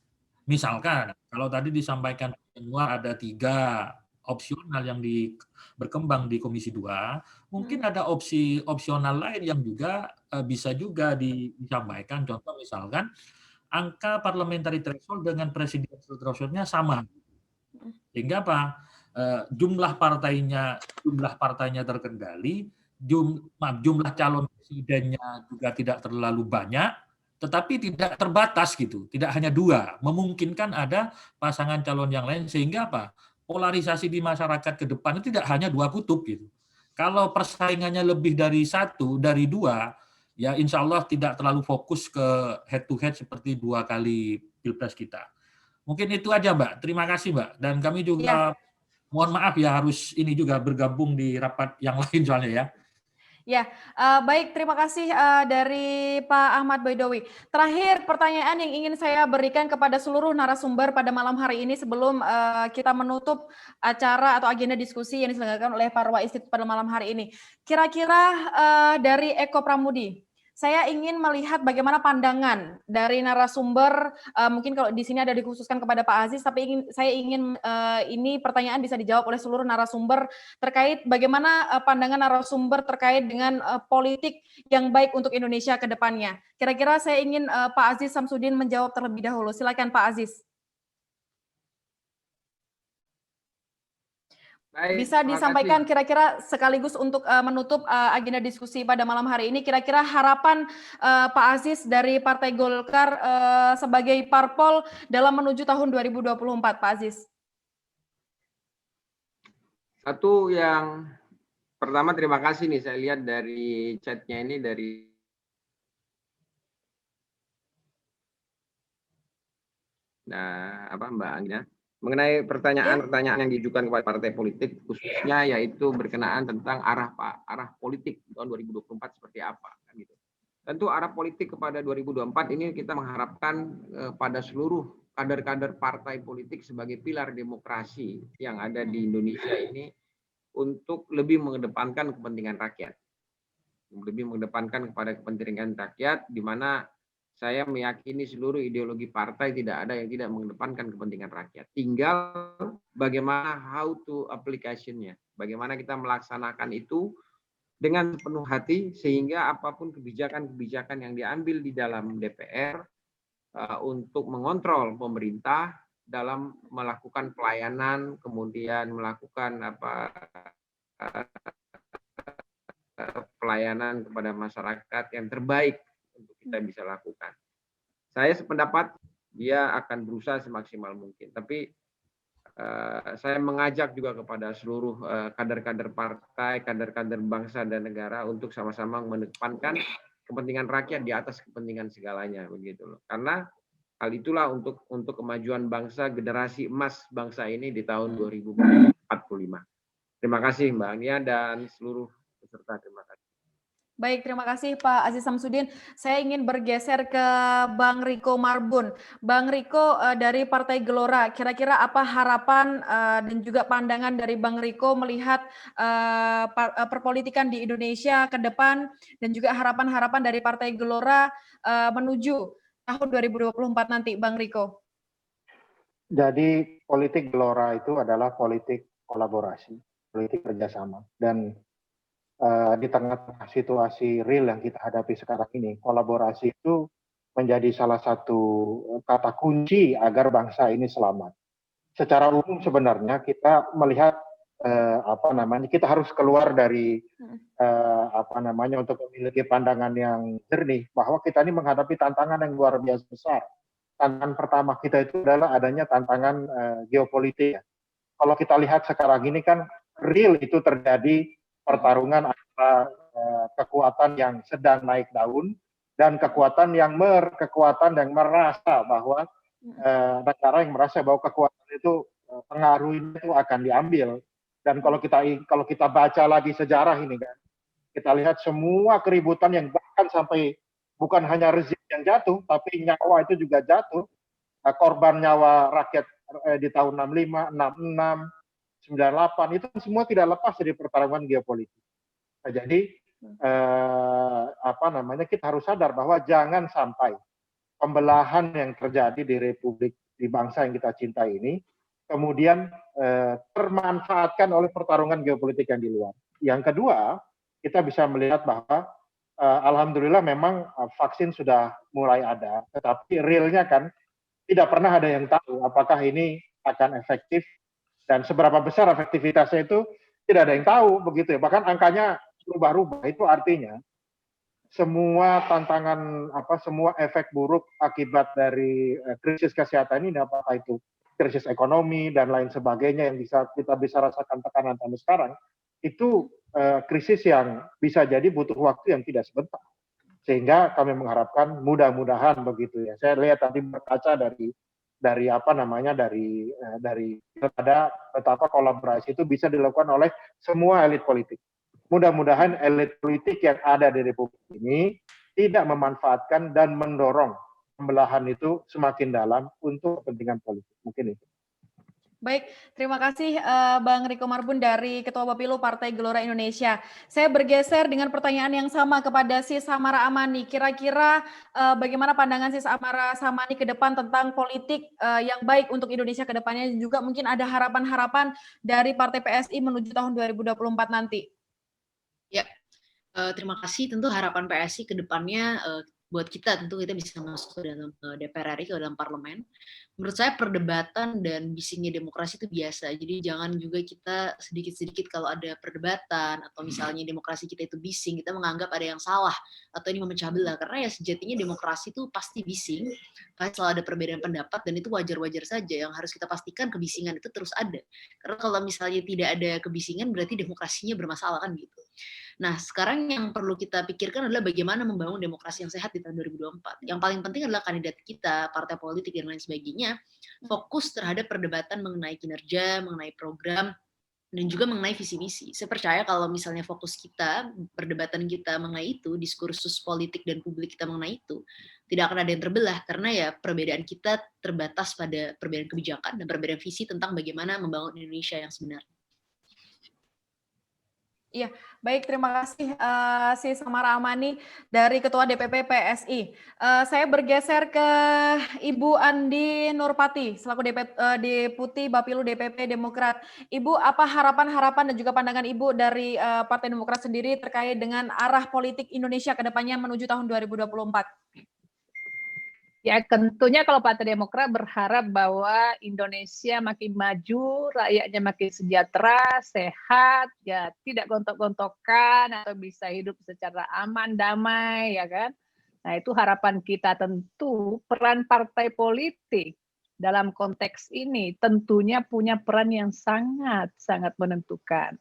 Misalkan, kalau tadi disampaikan semua ada 3 opsional yang berkembang di Komisi 2, mungkin ada opsi opsional lain yang juga bisa juga disampaikan. Contoh misalkan angka parliamentary threshold dengan presidential threshold-nya sama. Sehingga apa? jumlah partainya terkendali, jumlah calon presidennya juga tidak terlalu banyak, tetapi tidak terbatas gitu, tidak hanya 2, memungkinkan ada pasangan calon yang lain, sehingga apa? Polarisasi di masyarakat ke depan itu tidak hanya 2 kutub gitu. Kalau persaingannya lebih dari 1, dari 2, ya insya Allah tidak terlalu fokus ke head to head seperti 2 kali Pilpres kita. Mungkin itu aja Mbak, terima kasih Mbak. Dan kami juga mohon maaf ya harus ini juga bergabung di rapat yang lain soalnya ya. Ya, baik, terima kasih dari Pak Ahmad Baidowi. Terakhir pertanyaan yang ingin saya berikan kepada seluruh narasumber pada malam hari ini sebelum kita menutup acara atau agenda diskusi yang diselenggarakan oleh Parwa Institute pada malam hari ini. Kira-kira dari Eko Pramudi, saya ingin melihat bagaimana pandangan dari narasumber, mungkin kalau di sini ada dikhususkan kepada Pak Aziz, tapi saya ingin ini pertanyaan bisa dijawab oleh seluruh narasumber terkait bagaimana pandangan narasumber terkait dengan politik yang baik untuk Indonesia ke depannya. Kira-kira saya ingin Pak Aziz Samsudin menjawab terlebih dahulu. Silakan Pak Aziz. Baik, Bisa disampaikan kira-kira sekaligus untuk menutup agenda diskusi pada malam hari ini, kira-kira harapan Pak Aziz dari Partai Golkar sebagai parpol dalam menuju tahun 2024, Pak Aziz. Satu yang pertama, terima kasih nih, saya lihat dari chatnya ini dari Mbak Angina. Mengenai pertanyaan-pertanyaan yang diajukan kepada partai politik, khususnya yaitu berkenaan tentang arah politik tahun 2024 seperti apa, kan gitu. Tentu arah politik kepada 2024 ini kita mengharapkan pada seluruh kader-kader partai politik sebagai pilar demokrasi yang ada di Indonesia ini untuk lebih mengedepankan kepentingan rakyat, lebih mengedepankan kepada kepentingan rakyat, di mana saya meyakini seluruh ideologi partai tidak ada yang tidak mengedepankan kepentingan rakyat. Tinggal bagaimana how to application-nya, bagaimana kita melaksanakan itu dengan penuh hati sehingga apapun kebijakan-kebijakan yang diambil di dalam DPR untuk mengontrol pemerintah dalam melakukan pelayanan, kemudian melakukan pelayanan kepada masyarakat yang terbaik untuk kita bisa lakukan. Saya sependapat dia akan berusaha semaksimal mungkin, tapi saya mengajak juga kepada seluruh kader-kader partai, kader-kader bangsa dan negara untuk sama-sama mengedepankan kepentingan rakyat di atas kepentingan segalanya, begitu loh. Karena hal itulah untuk kemajuan bangsa, generasi emas bangsa ini di tahun 2045. Terima kasih Mbak Ania dan seluruh peserta, terima kasih. Baik, terima kasih Pak Aziz Samsudin. Saya ingin bergeser ke Bang Riko Marbun. Bang Riko dari Partai Gelora, kira-kira apa harapan dan juga pandangan dari Bang Riko melihat perpolitikan di Indonesia ke depan dan juga harapan-harapan dari Partai Gelora menuju tahun 2024 nanti, Bang Riko? Jadi politik Gelora itu adalah politik kolaborasi, politik kerjasama, dan di tengah situasi real yang kita hadapi sekarang ini, kolaborasi itu menjadi salah satu kata kunci agar bangsa ini selamat. Secara umum sebenarnya kita melihat kita harus keluar dari untuk memiliki pandangan yang jernih bahwa kita ini menghadapi tantangan yang luar biasa besar. Tantangan pertama kita itu adalah adanya tantangan geopolitik. Kalau kita lihat sekarang ini kan real itu terjadi pertarungan antara kekuatan yang sedang naik daun dan kekuatan yang merasa bahwa negara yang merasa bahwa kekuatan itu pengaruh itu akan diambil. Dan kalau kita baca lagi sejarah ini kan, kita lihat semua keributan yang bahkan sampai bukan hanya rezim yang jatuh, tapi nyawa itu juga jatuh. Korban nyawa rakyat di tahun 65, 66, 98 itu semua tidak lepas dari pertarungan geopolitik. Nah, jadi kita harus sadar bahwa jangan sampai pembelahan yang terjadi di republik, di bangsa yang kita cintai ini kemudian termanfaatkan oleh pertarungan geopolitik yang di luar. Yang kedua, kita bisa melihat bahwa alhamdulillah memang vaksin sudah mulai ada, tetapi realnya kan tidak pernah ada yang tahu apakah ini akan efektif Dan seberapa besar efektivitasnya itu tidak ada yang tahu begitu ya. Bahkan angkanya berubah-ubah. Itu artinya semua tantangan semua efek buruk akibat dari krisis kesehatan ini, apakah itu krisis ekonomi dan lain sebagainya yang kita bisa rasakan tekanan sampai sekarang, itu krisis yang bisa jadi butuh waktu yang tidak sebentar. Sehingga kami mengharapkan mudah-mudahan begitu ya. Saya lihat tadi berkaca dari ada betapa kolaborasi itu bisa dilakukan oleh semua elit politik. Mudah-mudahan elit politik yang ada di Republik ini tidak memanfaatkan dan mendorong pembelahan itu semakin dalam untuk kepentingan politik. Mungkin itu. Baik, terima kasih Bang Riko Marbun dari Ketua Bapilu Partai Gelora Indonesia. Saya bergeser dengan pertanyaan yang sama kepada Sis Samara Amani. Kira-kira bagaimana pandangan Sis Samara Amani ke depan tentang politik yang baik untuk Indonesia ke depannya, juga mungkin ada harapan-harapan dari Partai PSI menuju tahun 2024 nanti. Ya, terima kasih. Tentu harapan PSI ke depannya buat kita, tentu kita bisa masuk ke dalam DPR RI, ke dalam parlemen. Menurut saya perdebatan dan bisingnya demokrasi itu biasa. Jadi jangan juga kita sedikit-sedikit kalau ada perdebatan atau misalnya demokrasi kita itu bising, kita menganggap ada yang salah atau ini memecah belah. Karena ya sejatinya demokrasi itu pasti bising, pasti selalu ada perbedaan pendapat dan itu wajar-wajar saja. Yang harus kita pastikan kebisingan itu terus ada. Karena kalau misalnya tidak ada kebisingan berarti demokrasinya bermasalah kan gitu. Nah, sekarang yang perlu kita pikirkan adalah bagaimana membangun demokrasi yang sehat di tahun 2024. Yang paling penting adalah kandidat kita, partai politik, dan lain sebagainya, fokus terhadap perdebatan mengenai kinerja, mengenai program, dan juga mengenai visi misi. Saya percaya kalau misalnya fokus kita, perdebatan kita mengenai itu, diskursus politik dan publik kita mengenai itu, tidak akan ada yang terbelah, karena ya perbedaan kita terbatas pada perbedaan kebijakan dan perbedaan visi tentang bagaimana membangun Indonesia yang sebenarnya. Iya, baik, terima kasih Sis Samara Amani dari Ketua DPP PSI. Saya bergeser ke Ibu Andi Nurpati selaku Deputi Bapilu DPP Demokrat. Ibu, apa harapan-harapan dan juga pandangan Ibu dari Partai Demokrat sendiri terkait dengan arah politik Indonesia ke depannya menuju tahun 2024? Ya, tentunya kalau Partai Demokrat berharap bahwa Indonesia makin maju, rakyatnya makin sejahtera, sehat, ya tidak gontok-gontokan atau bisa hidup secara aman, damai, ya kan? Nah, itu harapan kita. Tentu peran partai politik dalam konteks ini tentunya punya peran yang sangat-sangat menentukan.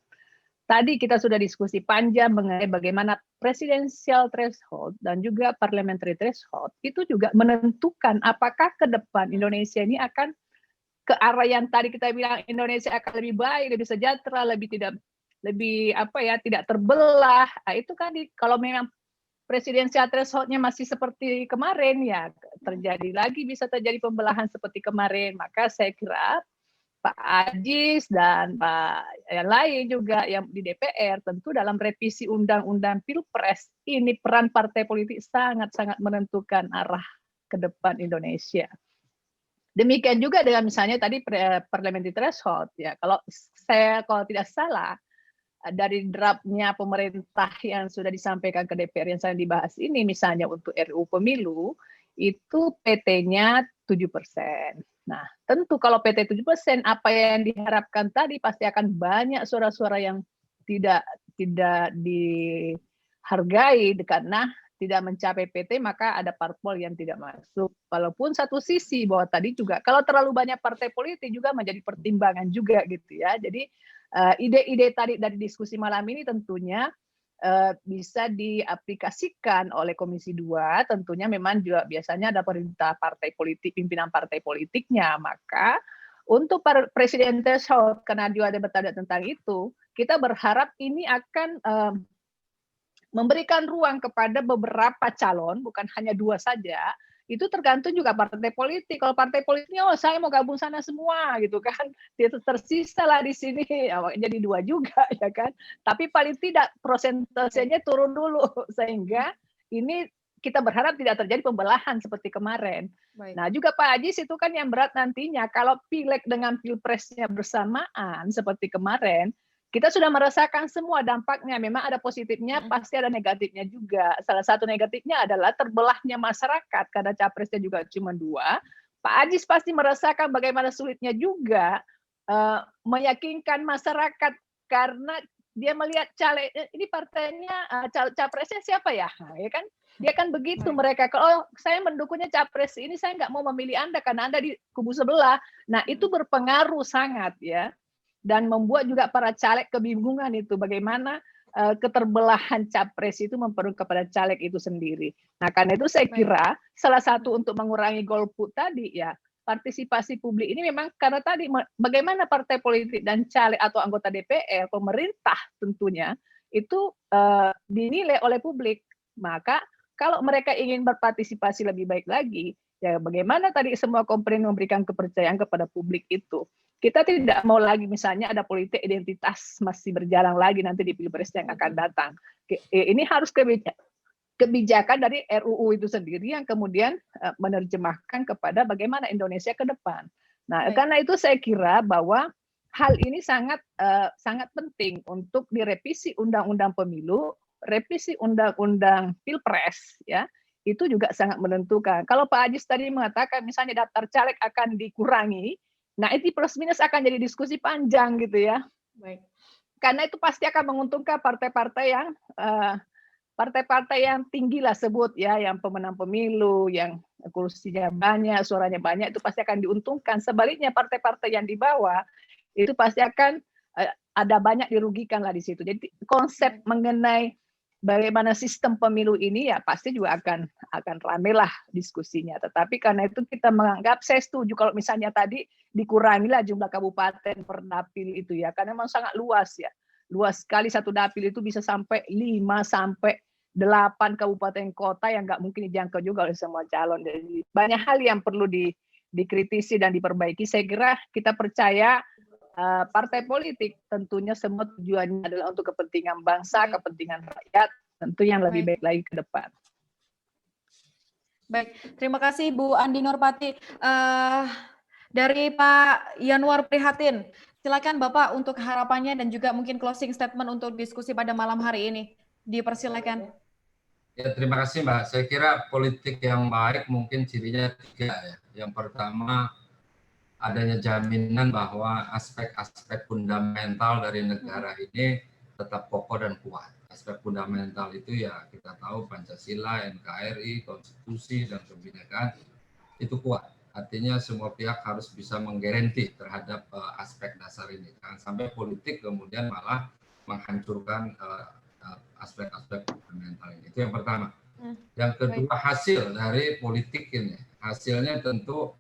Tadi kita sudah diskusi panjang mengenai bagaimana presidential threshold dan juga parliamentary threshold itu juga menentukan apakah ke depan Indonesia ini akan ke arah yang tadi kita bilang Indonesia akan lebih baik, lebih sejahtera, tidak terbelah. Nah, itu kan kalau memang presidensial threshold-nya masih seperti kemarin ya bisa terjadi pembelahan seperti kemarin. Maka saya kira Pak Ajis dan Pak yang lain juga yang di DPR tentu dalam revisi Undang-Undang Pilpres ini peran partai politik sangat-sangat menentukan arah ke depan Indonesia. Demikian juga dengan misalnya tadi parliamentary threshold ya. Kalau tidak salah dari draftnya pemerintah yang sudah disampaikan ke DPR yang sedang dibahas ini misalnya untuk RUU Pemilu itu PT-nya 7%. Nah, tentu kalau PT 7%, apa yang diharapkan tadi pasti akan banyak suara-suara yang tidak dihargai karena tidak mencapai PT, maka ada parpol yang tidak masuk. Walaupun satu sisi bahwa tadi juga kalau terlalu banyak partai politik juga menjadi pertimbangan juga gitu ya. Jadi ide-ide tadi dari diskusi malam ini tentunya bisa diaplikasikan oleh Komisi 2, tentunya memang juga biasanya ada perintah partai politik, pimpinan partai politiknya. Maka untuk presiden threshold, karena juga ada bertanya tentang itu, kita berharap ini akan memberikan ruang kepada beberapa calon, bukan hanya 2 saja. Itu tergantung juga partai politik. Kalau partai politiknya, saya mau gabung sana semua, gitu kan. Tersisa lah di sini, jadi 2 juga, ya kan. Tapi paling tidak prosentasenya turun dulu, sehingga ini kita berharap tidak terjadi pembelahan seperti kemarin. Baik. Nah juga Pak Ajis itu kan yang berat nantinya, kalau pileg dengan pilpresnya bersamaan seperti kemarin, kita sudah merasakan semua dampaknya. Memang ada positifnya, pasti ada negatifnya juga. Salah satu negatifnya adalah terbelahnya masyarakat karena capresnya juga cuma 2. Pak Ajis pasti merasakan bagaimana sulitnya juga meyakinkan masyarakat karena dia melihat caleg ini partainya capresnya siapa ya, ya kan? Dia kan begitu mereka kalau saya mendukungnya capres ini saya nggak mau memilih Anda karena Anda di kubu sebelah. Nah itu berpengaruh sangat ya dan membuat juga para caleg kebingungan itu bagaimana keterbelahan capres itu mempengaruhi kepada caleg itu sendiri. Nah karena itu saya kira salah satu untuk mengurangi golput tadi ya partisipasi publik ini memang karena tadi bagaimana partai politik dan caleg atau anggota DPR pemerintah tentunya itu dinilai oleh publik. Maka kalau mereka ingin berpartisipasi lebih baik lagi, ya bagaimana tadi semua komponen memberikan kepercayaan kepada publik itu. Kita tidak mau lagi misalnya ada politik identitas masih berjalan lagi nanti di Pilpres yang akan datang. Ini harus kebijakan dari RUU itu sendiri yang kemudian menerjemahkan kepada bagaimana Indonesia ke depan. Nah, karena itu saya kira bahwa hal ini sangat penting untuk direvisi Undang-Undang Pemilu, revisi Undang-Undang Pilpres, ya itu juga sangat menentukan. Kalau Pak Ajis tadi mengatakan misalnya daftar caleg akan dikurangi, nah itu plus minus akan jadi diskusi panjang gitu ya. Baik. Karena itu pasti akan menguntungkan partai-partai yang tinggi lah sebut ya, yang pemenang pemilu, yang kursinya banyak, suaranya banyak itu pasti akan diuntungkan. Sebaliknya partai-partai yang di bawah itu pasti akan ada banyak dirugikan lah di situ. Jadi konsep mengenai bagaimana sistem pemilu ini ya pasti juga akan rame lah diskusinya. Tetapi karena itu kita menganggap, saya setuju kalau misalnya tadi dikurangilah jumlah kabupaten per dapil itu ya, karena memang sangat luas ya. Luas sekali satu dapil itu bisa sampai 5 sampai 8 kabupaten kota yang nggak mungkin dijangkau juga oleh semua calon. Jadi banyak hal yang perlu dikritisi dan diperbaiki. Saya kira kita percaya partai politik tentunya semua tujuannya adalah untuk kepentingan bangsa, kepentingan rakyat, tentu yang lebih baik lagi ke depan. Baik, terima kasih Bu Andi Nurpati. Dari Pak Yanwar Prihatin, silakan Bapak untuk harapannya dan juga mungkin closing statement untuk diskusi pada malam hari ini. Dipersilakan. Ya, terima kasih Mbak. Saya kira politik yang baik mungkin cirinya 3 ya. Yang pertama, adanya jaminan bahwa aspek-aspek fundamental dari negara ini tetap kokoh dan kuat. Aspek fundamental itu ya kita tahu Pancasila, NKRI, Konstitusi, dan kebinekaan itu kuat. Artinya semua pihak harus bisa menggaranti terhadap aspek dasar ini. Jangan sampai politik kemudian malah menghancurkan aspek-aspek fundamental ini. Itu yang pertama. Yang kedua, hasil dari politik ini. Hasilnya tentu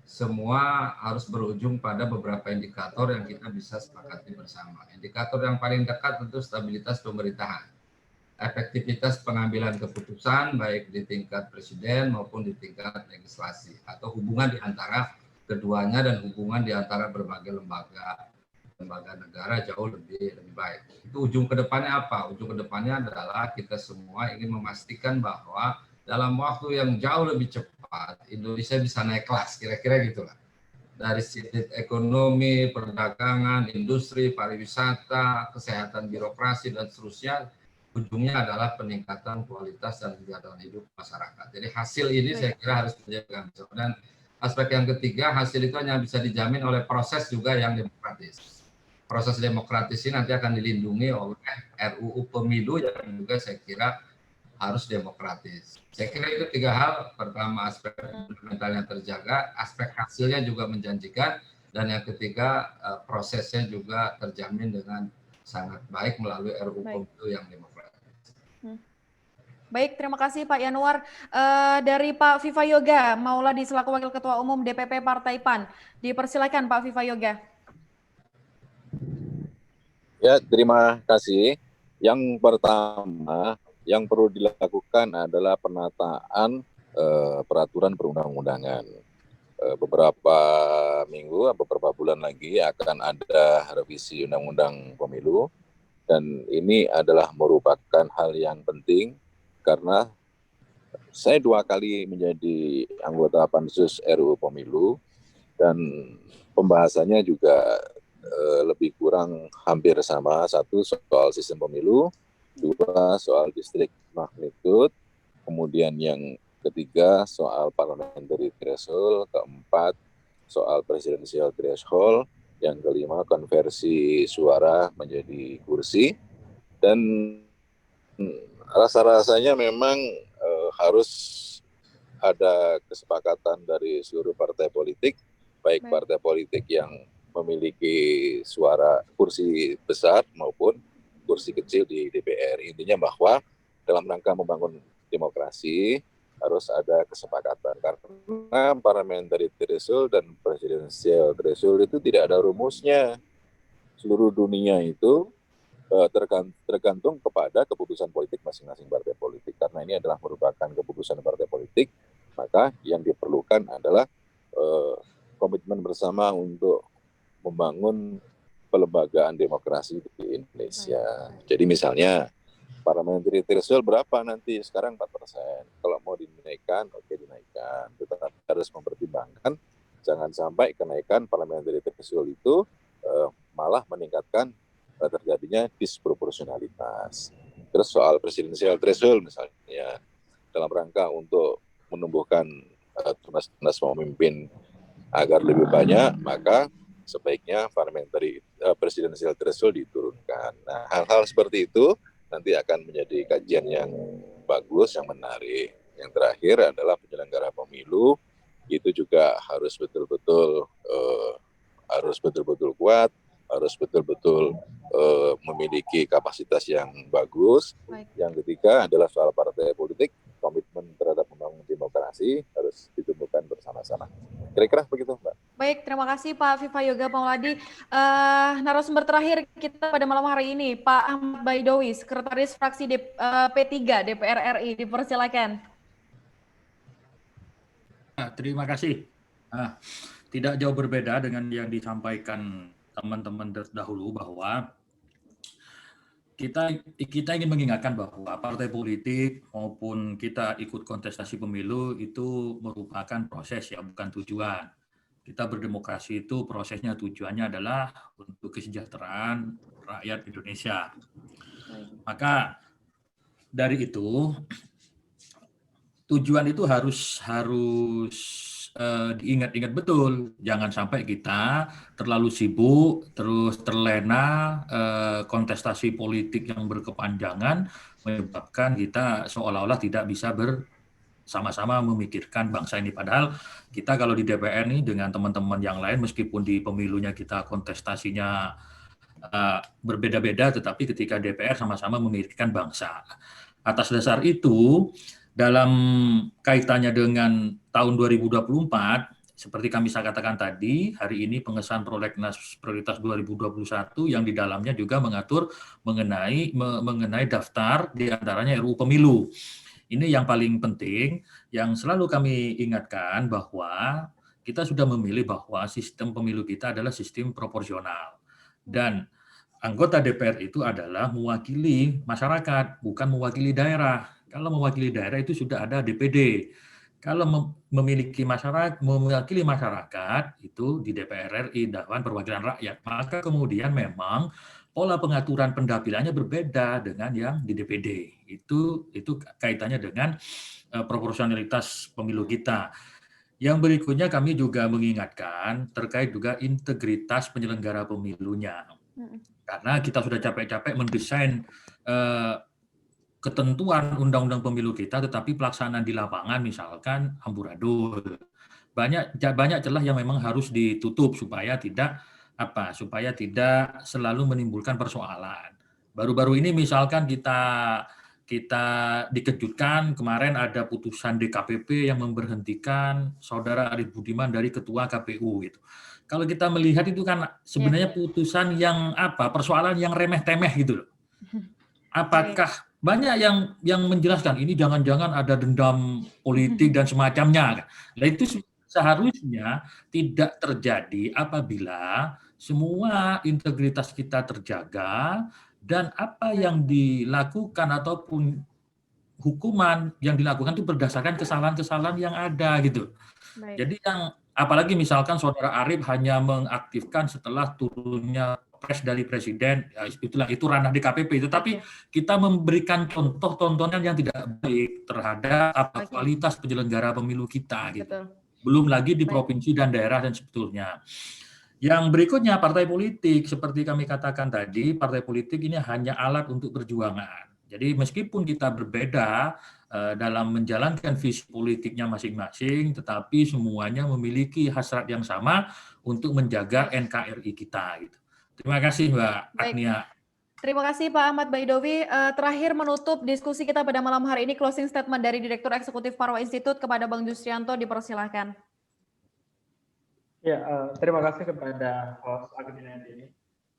semua harus berujung pada beberapa indikator yang kita bisa sepakati bersama. Indikator yang paling dekat tentu stabilitas pemerintahan, efektivitas pengambilan keputusan baik di tingkat presiden maupun di tingkat legislasi, atau hubungan di antara keduanya dan hubungan di antara berbagai lembaga negara jauh lebih baik. Itu ujung kedepannya apa? Ujung kedepannya adalah kita semua ingin memastikan bahwa dalam waktu yang jauh lebih cepat Indonesia bisa naik kelas, kira-kira gitulah. Dari sisi ekonomi, perdagangan, industri, pariwisata, kesehatan birokrasi dan seterusnya, ujungnya adalah peningkatan kualitas dan kesejahteraan hidup masyarakat. Jadi hasil ini saya kira harus dijaga. Dan aspek yang ketiga, hasil itu hanya bisa dijamin oleh proses juga yang demokratis. Proses demokratis ini nanti akan dilindungi oleh RUU Pemilu yang juga saya kira harus demokratis. Saya kira itu 3 hal. Pertama, aspek fundamentalnya terjaga, aspek hasilnya juga menjanjikan, dan yang ketiga, prosesnya juga terjamin dengan sangat baik melalui RUU Pemilu yang demokratis. Baik, terima kasih Pak Yanwar. Dari Pak Viva Yoga Mauladi selaku Wakil Ketua Umum DPP Partai PAN. Dipersilakan Pak Viva Yoga. Ya, terima kasih. Yang pertama, yang perlu dilakukan adalah penataan peraturan perundang-undangan. Beberapa minggu, beberapa bulan lagi akan ada revisi Undang-Undang Pemilu, dan ini adalah merupakan hal yang penting karena saya 2 kali menjadi anggota Pansus RUU Pemilu dan pembahasannya juga lebih kurang hampir sama. 1 soal sistem pemilu, 2 soal distrik magnitude, kemudian yang ketiga soal parliamentary threshold, keempat soal presidential threshold, Yang kelima, konversi suara menjadi kursi. Dan rasa-rasanya memang harus ada kesepakatan dari seluruh partai politik, baik partai politik yang memiliki suara kursi besar maupun kursi kecil di DPR. Intinya bahwa dalam rangka membangun demokrasi harus ada kesepakatan, karena parliamentary threshold dan presidential threshold itu tidak ada rumusnya. Seluruh dunia itu tergantung kepada keputusan politik masing-masing partai politik. Karena ini adalah merupakan keputusan partai politik, maka yang diperlukan adalah komitmen bersama untuk membangun pelembagaan demokrasi di Indonesia. Jadi misalnya parliamentary threshold berapa nanti? Sekarang 4%. Kalau mau dinaikkan, oke dinaikkan. Tetapi harus mempertimbangkan jangan sampai kenaikan parliamentary threshold itu malah meningkatkan terjadinya disproporsionalitas. Terus soal presidensial threshold misalnya, dalam rangka untuk menumbuhkan tunas pemimpin agar lebih banyak, maka sebaiknya parliamentary presidensial threshold diturunkan. Nah, hal-hal seperti itu nanti akan menjadi kajian yang bagus, yang menarik. Yang terakhir adalah penyelenggara pemilu itu juga harus betul-betul kuat, harus betul-betul memiliki kapasitas yang bagus. Yang ketiga adalah soal partai politik, komitmen terhadap membangun demokrasi harus ditumbuhkan bersama-sama. Kira-kira begitu, Mbak. Baik, terima kasih Pak Viva Yoga Mauladi. Narasumber terakhir kita pada malam hari ini, Pak Ahmad Baidowi, Sekretaris Fraksi P3 DPR RI, dipersilakan. Terima kasih. Tidak jauh berbeda dengan yang disampaikan teman-teman terdahulu bahwa kita ingin mengingatkan bahwa partai politik maupun kita ikut kontestasi pemilu itu merupakan proses ya, bukan tujuan. Kita berdemokrasi itu prosesnya, tujuannya adalah untuk kesejahteraan rakyat Indonesia. Maka dari itu tujuan itu harus diingat-ingat betul. Jangan sampai kita terlalu sibuk, terus terlena kontestasi politik yang berkepanjangan, menyebabkan kita seolah-olah tidak bisa bersama-sama memikirkan bangsa ini. Padahal kita kalau di DPR ini dengan teman-teman yang lain, meskipun di pemilunya kita kontestasinya berbeda-beda, tetapi ketika DPR sama-sama memikirkan bangsa. Atas dasar itu, dalam kaitannya dengan tahun 2024, seperti kami saya katakan tadi, hari ini pengesahan prolegnas prioritas 2021 yang di dalamnya juga mengatur mengenai daftar diantaranya RUU Pemilu. Ini yang paling penting, yang selalu kami ingatkan bahwa kita sudah memilih bahwa sistem pemilu kita adalah sistem proporsional. Dan anggota DPR itu adalah mewakili masyarakat, bukan mewakili daerah. Kalau mewakili daerah itu sudah ada DPD. Kalau mewakili masyarakat itu di DPR RI, Dewan Perwakilan Rakyat. Maka kemudian memang pola pengaturan pendapilannya berbeda dengan yang di DPD. Itu kaitannya dengan proporsionalitas pemilu kita. Yang berikutnya kami juga mengingatkan terkait juga integritas penyelenggara pemilunya. Karena kita sudah capek-capek mendesain ketentuan undang-undang pemilu kita, tetapi pelaksanaan di lapangan misalkan amburadul. Banyak celah yang memang harus ditutup supaya tidak selalu menimbulkan persoalan. Baru-baru ini misalkan kita dikejutkan, kemarin ada putusan DKPP yang memberhentikan Saudara Arief Budiman dari Ketua KPU gitu. Kalau kita melihat itu kan sebenarnya putusan yang persoalan yang remeh-temeh gitu loh. Apakah banyak yang menjelaskan ini jangan-jangan ada dendam politik dan semacamnya. Nah itu seharusnya tidak terjadi apabila semua integritas kita terjaga dan apa yang dilakukan ataupun hukuman yang dilakukan itu berdasarkan kesalahan-kesalahan yang ada gitu. Jadi apalagi misalkan Saudara Arief hanya mengaktifkan setelah turunnya pres dari presiden, ya itu ranah DKPP. Tetapi kita memberikan contoh tontonan yang tidak baik terhadap kualitas penyelenggara pemilu kita. Gitu. Belum lagi di provinsi dan daerah dan sebetulnya. Yang berikutnya partai politik, seperti kami katakan tadi, partai politik ini hanya alat untuk perjuangan. Jadi meskipun kita berbeda dalam menjalankan visi politiknya masing-masing, tetapi semuanya memiliki hasrat yang sama untuk menjaga NKRI kita. Gitu. Terima kasih Mbak Agnia. Terima kasih Pak Ahmad Baidowi. Terakhir menutup diskusi kita pada malam hari ini, closing statement dari Direktur Eksekutif Parwa Institute kepada Bang Jusrianto, dipersilahkan. Ya, terima kasih kepada host Agnia ini.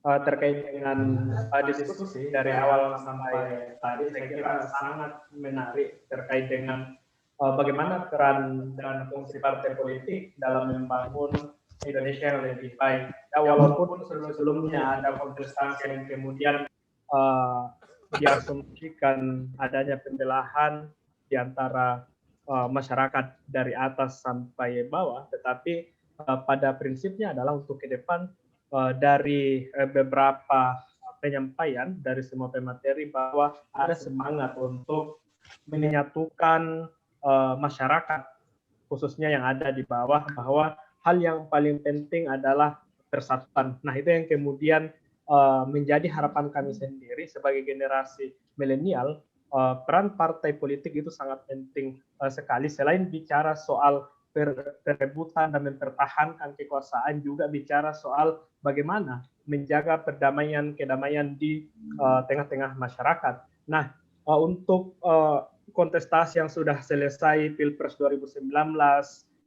Terkait dengan diskusi dari awal sampai tadi, saya kira sangat menarik terkait dengan bagaimana peran dan fungsi partai politik dalam membangun Indonesia yang lebih baik. Ya, walaupun sebelumnya ada kontestasi yang kemudian diasumsikan adanya pembelahan di antara masyarakat dari atas sampai bawah, tetapi pada prinsipnya adalah untuk ke depan dari beberapa penyampaian dari semua pemateri bahwa ada semangat untuk menyatukan masyarakat khususnya yang ada di bawah, bahwa hal yang paling penting adalah persatuan. Nah, itu yang kemudian menjadi harapan kami sendiri sebagai generasi milenial. Peran partai politik itu sangat penting sekali. Selain bicara soal perebutan dan mempertahankan kekuasaan, juga bicara soal bagaimana menjaga kedamaian di tengah-tengah masyarakat. Nah, untuk kontestasi yang sudah selesai, Pilpres 2019,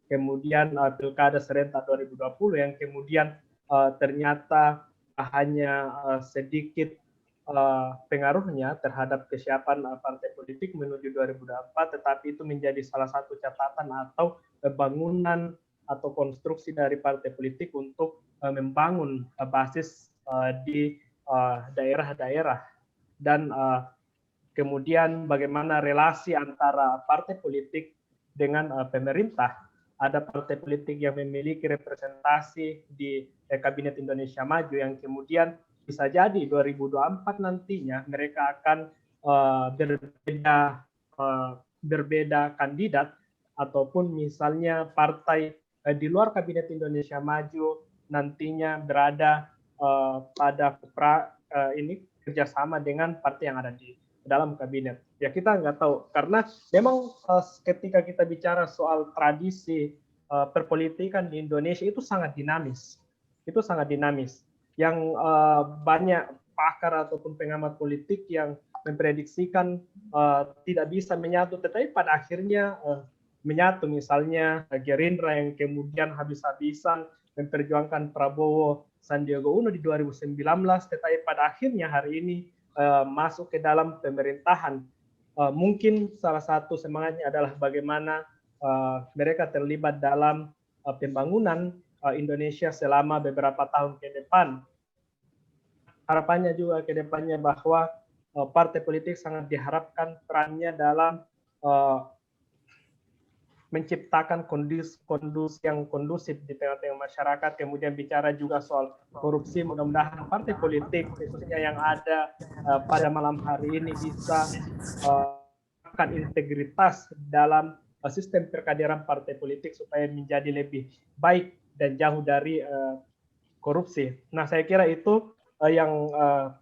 kemudian Pilkada serentak 2020 yang kemudian ternyata hanya sedikit pengaruhnya terhadap kesiapan partai politik menuju 2024, tetapi itu menjadi salah satu catatan atau bangunan atau konstruksi dari partai politik untuk membangun basis di daerah-daerah, dan kemudian bagaimana relasi antara partai politik dengan pemerintah. Ada partai politik yang memiliki representasi di Kabinet Indonesia Maju yang kemudian bisa jadi 2024 nantinya mereka akan berbeda kandidat, ataupun misalnya partai di luar Kabinet Indonesia Maju nantinya berada pada ini kerjasama dengan partai yang ada di dalam kabinet. Ya, kita nggak tahu, karena memang ketika kita bicara soal tradisi perpolitikan di Indonesia itu sangat dinamis. Itu sangat dinamis. Yang banyak pakar ataupun pengamat politik yang memprediksikan tidak bisa menyatu, tetapi pada akhirnya menyatu. Misalnya Gerindra yang kemudian habis-habisan memperjuangkan Prabowo Sandiaga Uno di 2019, tetapi pada akhirnya hari ini masuk ke dalam pemerintahan. Mungkin salah satu semangatnya adalah bagaimana mereka terlibat dalam pembangunan Indonesia selama beberapa tahun ke depan. Harapannya juga ke depannya bahwa partai politik sangat diharapkan perannya dalam menciptakan kondisi yang kondusif di tengah-tengah masyarakat. Kemudian bicara juga soal korupsi, mudah-mudahan partai politik khususnya yang ada pada malam hari ini bisa akan integritas dalam sistem perkaderan partai politik supaya menjadi lebih baik dan jauh dari korupsi. Nah, saya kira itu yang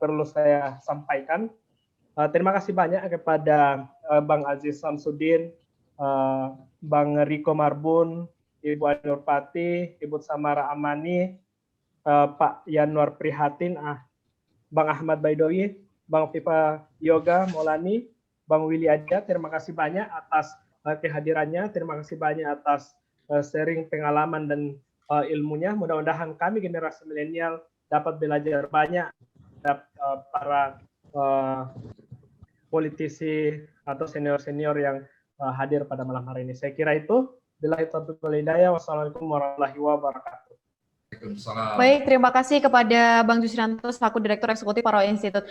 perlu saya sampaikan. Terima kasih banyak kepada Bang Aziz Samsudin, Bang Riko Marbun, Ibu Ainur Pati, Ibu Samara Amani, Pak Yanuar Prihatin, Bang Ahmad Baidowi, Bang Viva Yoga Maulani, Bang Willy Adja. Terima kasih banyak atas kehadirannya. Terima kasih banyak atas sharing pengalaman dan ilmunya. Mudah-mudahan kami generasi milenial dapat belajar banyak dari para politisi atau senior-senior yang hadir pada malam hari ini. Saya kira itu. Billahi taufiq wal hidayah. Wassalamualaikum warahmatullahi wabarakatuh. Baik, terima kasih kepada Bang Jusrianto selaku Direktur Eksekutif Parwa Institute.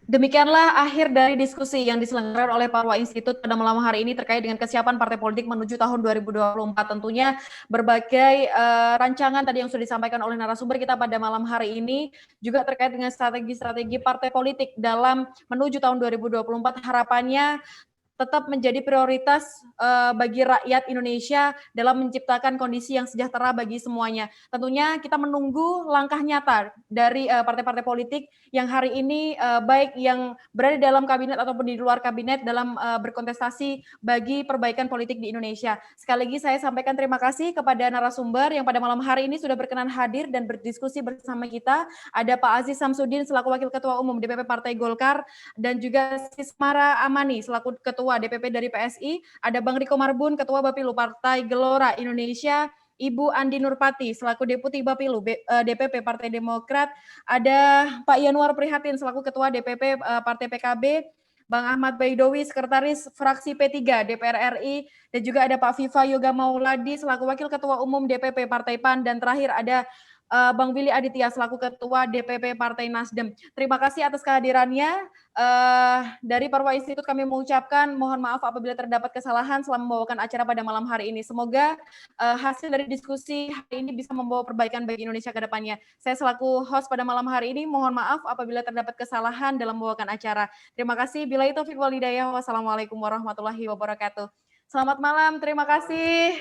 Demikianlah akhir dari diskusi yang diselenggarakan oleh Parwa Institute pada malam hari ini terkait dengan kesiapan partai politik menuju tahun 2024. Tentunya berbagai rancangan tadi yang sudah disampaikan oleh narasumber kita pada malam hari ini juga terkait dengan strategi-strategi partai politik dalam menuju tahun 2024. Harapannya tetap menjadi prioritas bagi rakyat Indonesia dalam menciptakan kondisi yang sejahtera bagi semuanya. Tentunya kita menunggu langkah nyata dari partai-partai politik yang hari ini baik yang berada dalam kabinet ataupun di luar kabinet dalam berkontestasi bagi perbaikan politik di Indonesia. Sekali lagi saya sampaikan terima kasih kepada narasumber yang pada malam hari ini sudah berkenan hadir dan berdiskusi bersama kita. Ada Pak Aziz Samsudin selaku Wakil Ketua Umum DPP Partai Golkar dan juga Sismara Amani selaku Ketua DPP dari PSI, ada Bang Riko Marbun, Ketua Bapilu Partai Gelora Indonesia, Ibu Andi Nurpati selaku Deputi Bapilu DPP Partai Demokrat, ada Pak Yanuar Prihatin selaku Ketua DPP Partai PKB, Bang Ahmad Baidowi, Sekretaris Fraksi P3 DPR RI, dan juga ada Pak Viva Yoga Mauladi selaku Wakil Ketua Umum DPP Partai PAN, dan terakhir ada Bang Willy Aditya selaku Ketua DPP Partai Nasdem. Terima kasih atas kehadirannya. Dari Parwa Institut kami mengucapkan mohon maaf apabila terdapat kesalahan selama membawakan acara pada malam hari ini. Semoga hasil dari diskusi hari ini bisa membawa perbaikan bagi Indonesia ke depannya. Saya selaku host pada malam hari ini mohon maaf apabila terdapat kesalahan dalam membawakan acara. Terima kasih. Billahi taufiq wal hidayah. Wassalamualaikum warahmatullahi wabarakatuh. Selamat malam, terima kasih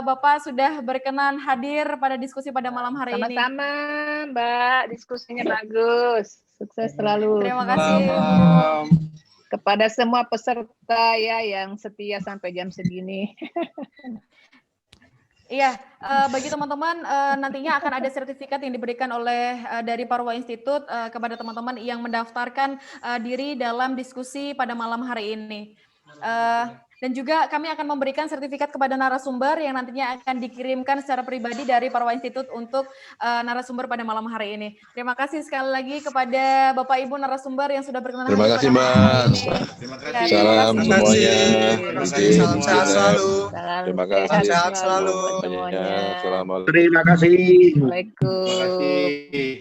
Bapak sudah berkenan hadir pada diskusi pada malam hari ini. Sama-sama Mbak, diskusinya bagus. Sukses selalu. Terima kasih. Kepada semua peserta ya yang setia sampai jam segini. Iya, bagi teman-teman nantinya akan ada sertifikat yang diberikan oleh dari Parwa Institut kepada teman-teman yang mendaftarkan diri dalam diskusi pada malam hari ini. Dan juga kami akan memberikan sertifikat kepada narasumber yang nantinya akan dikirimkan secara pribadi dari Parwa Institut untuk narasumber pada malam hari ini. Terima kasih sekali lagi kepada Bapak Ibu narasumber yang sudah berkenan. Terima kasih Mbak. Terima kasih. Salam semuanya. Terima kasih. Salam sehat selalu. Terima kasih. Sehat selalu. Assalamualaikum. Terima kasih. Waalaikumsalam.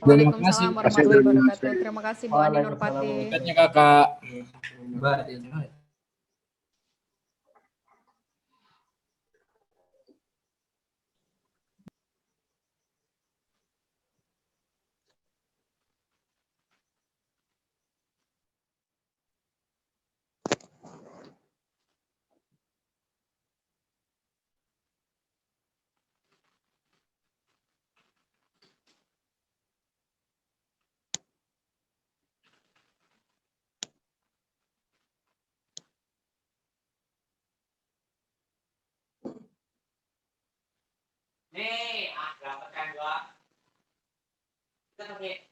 Waalaikumsalam warahmatullahi wabarakatuh. Terima kasih Bu Andi Nurpati. Kakak. Nih, dapatkan gua. Kita pakai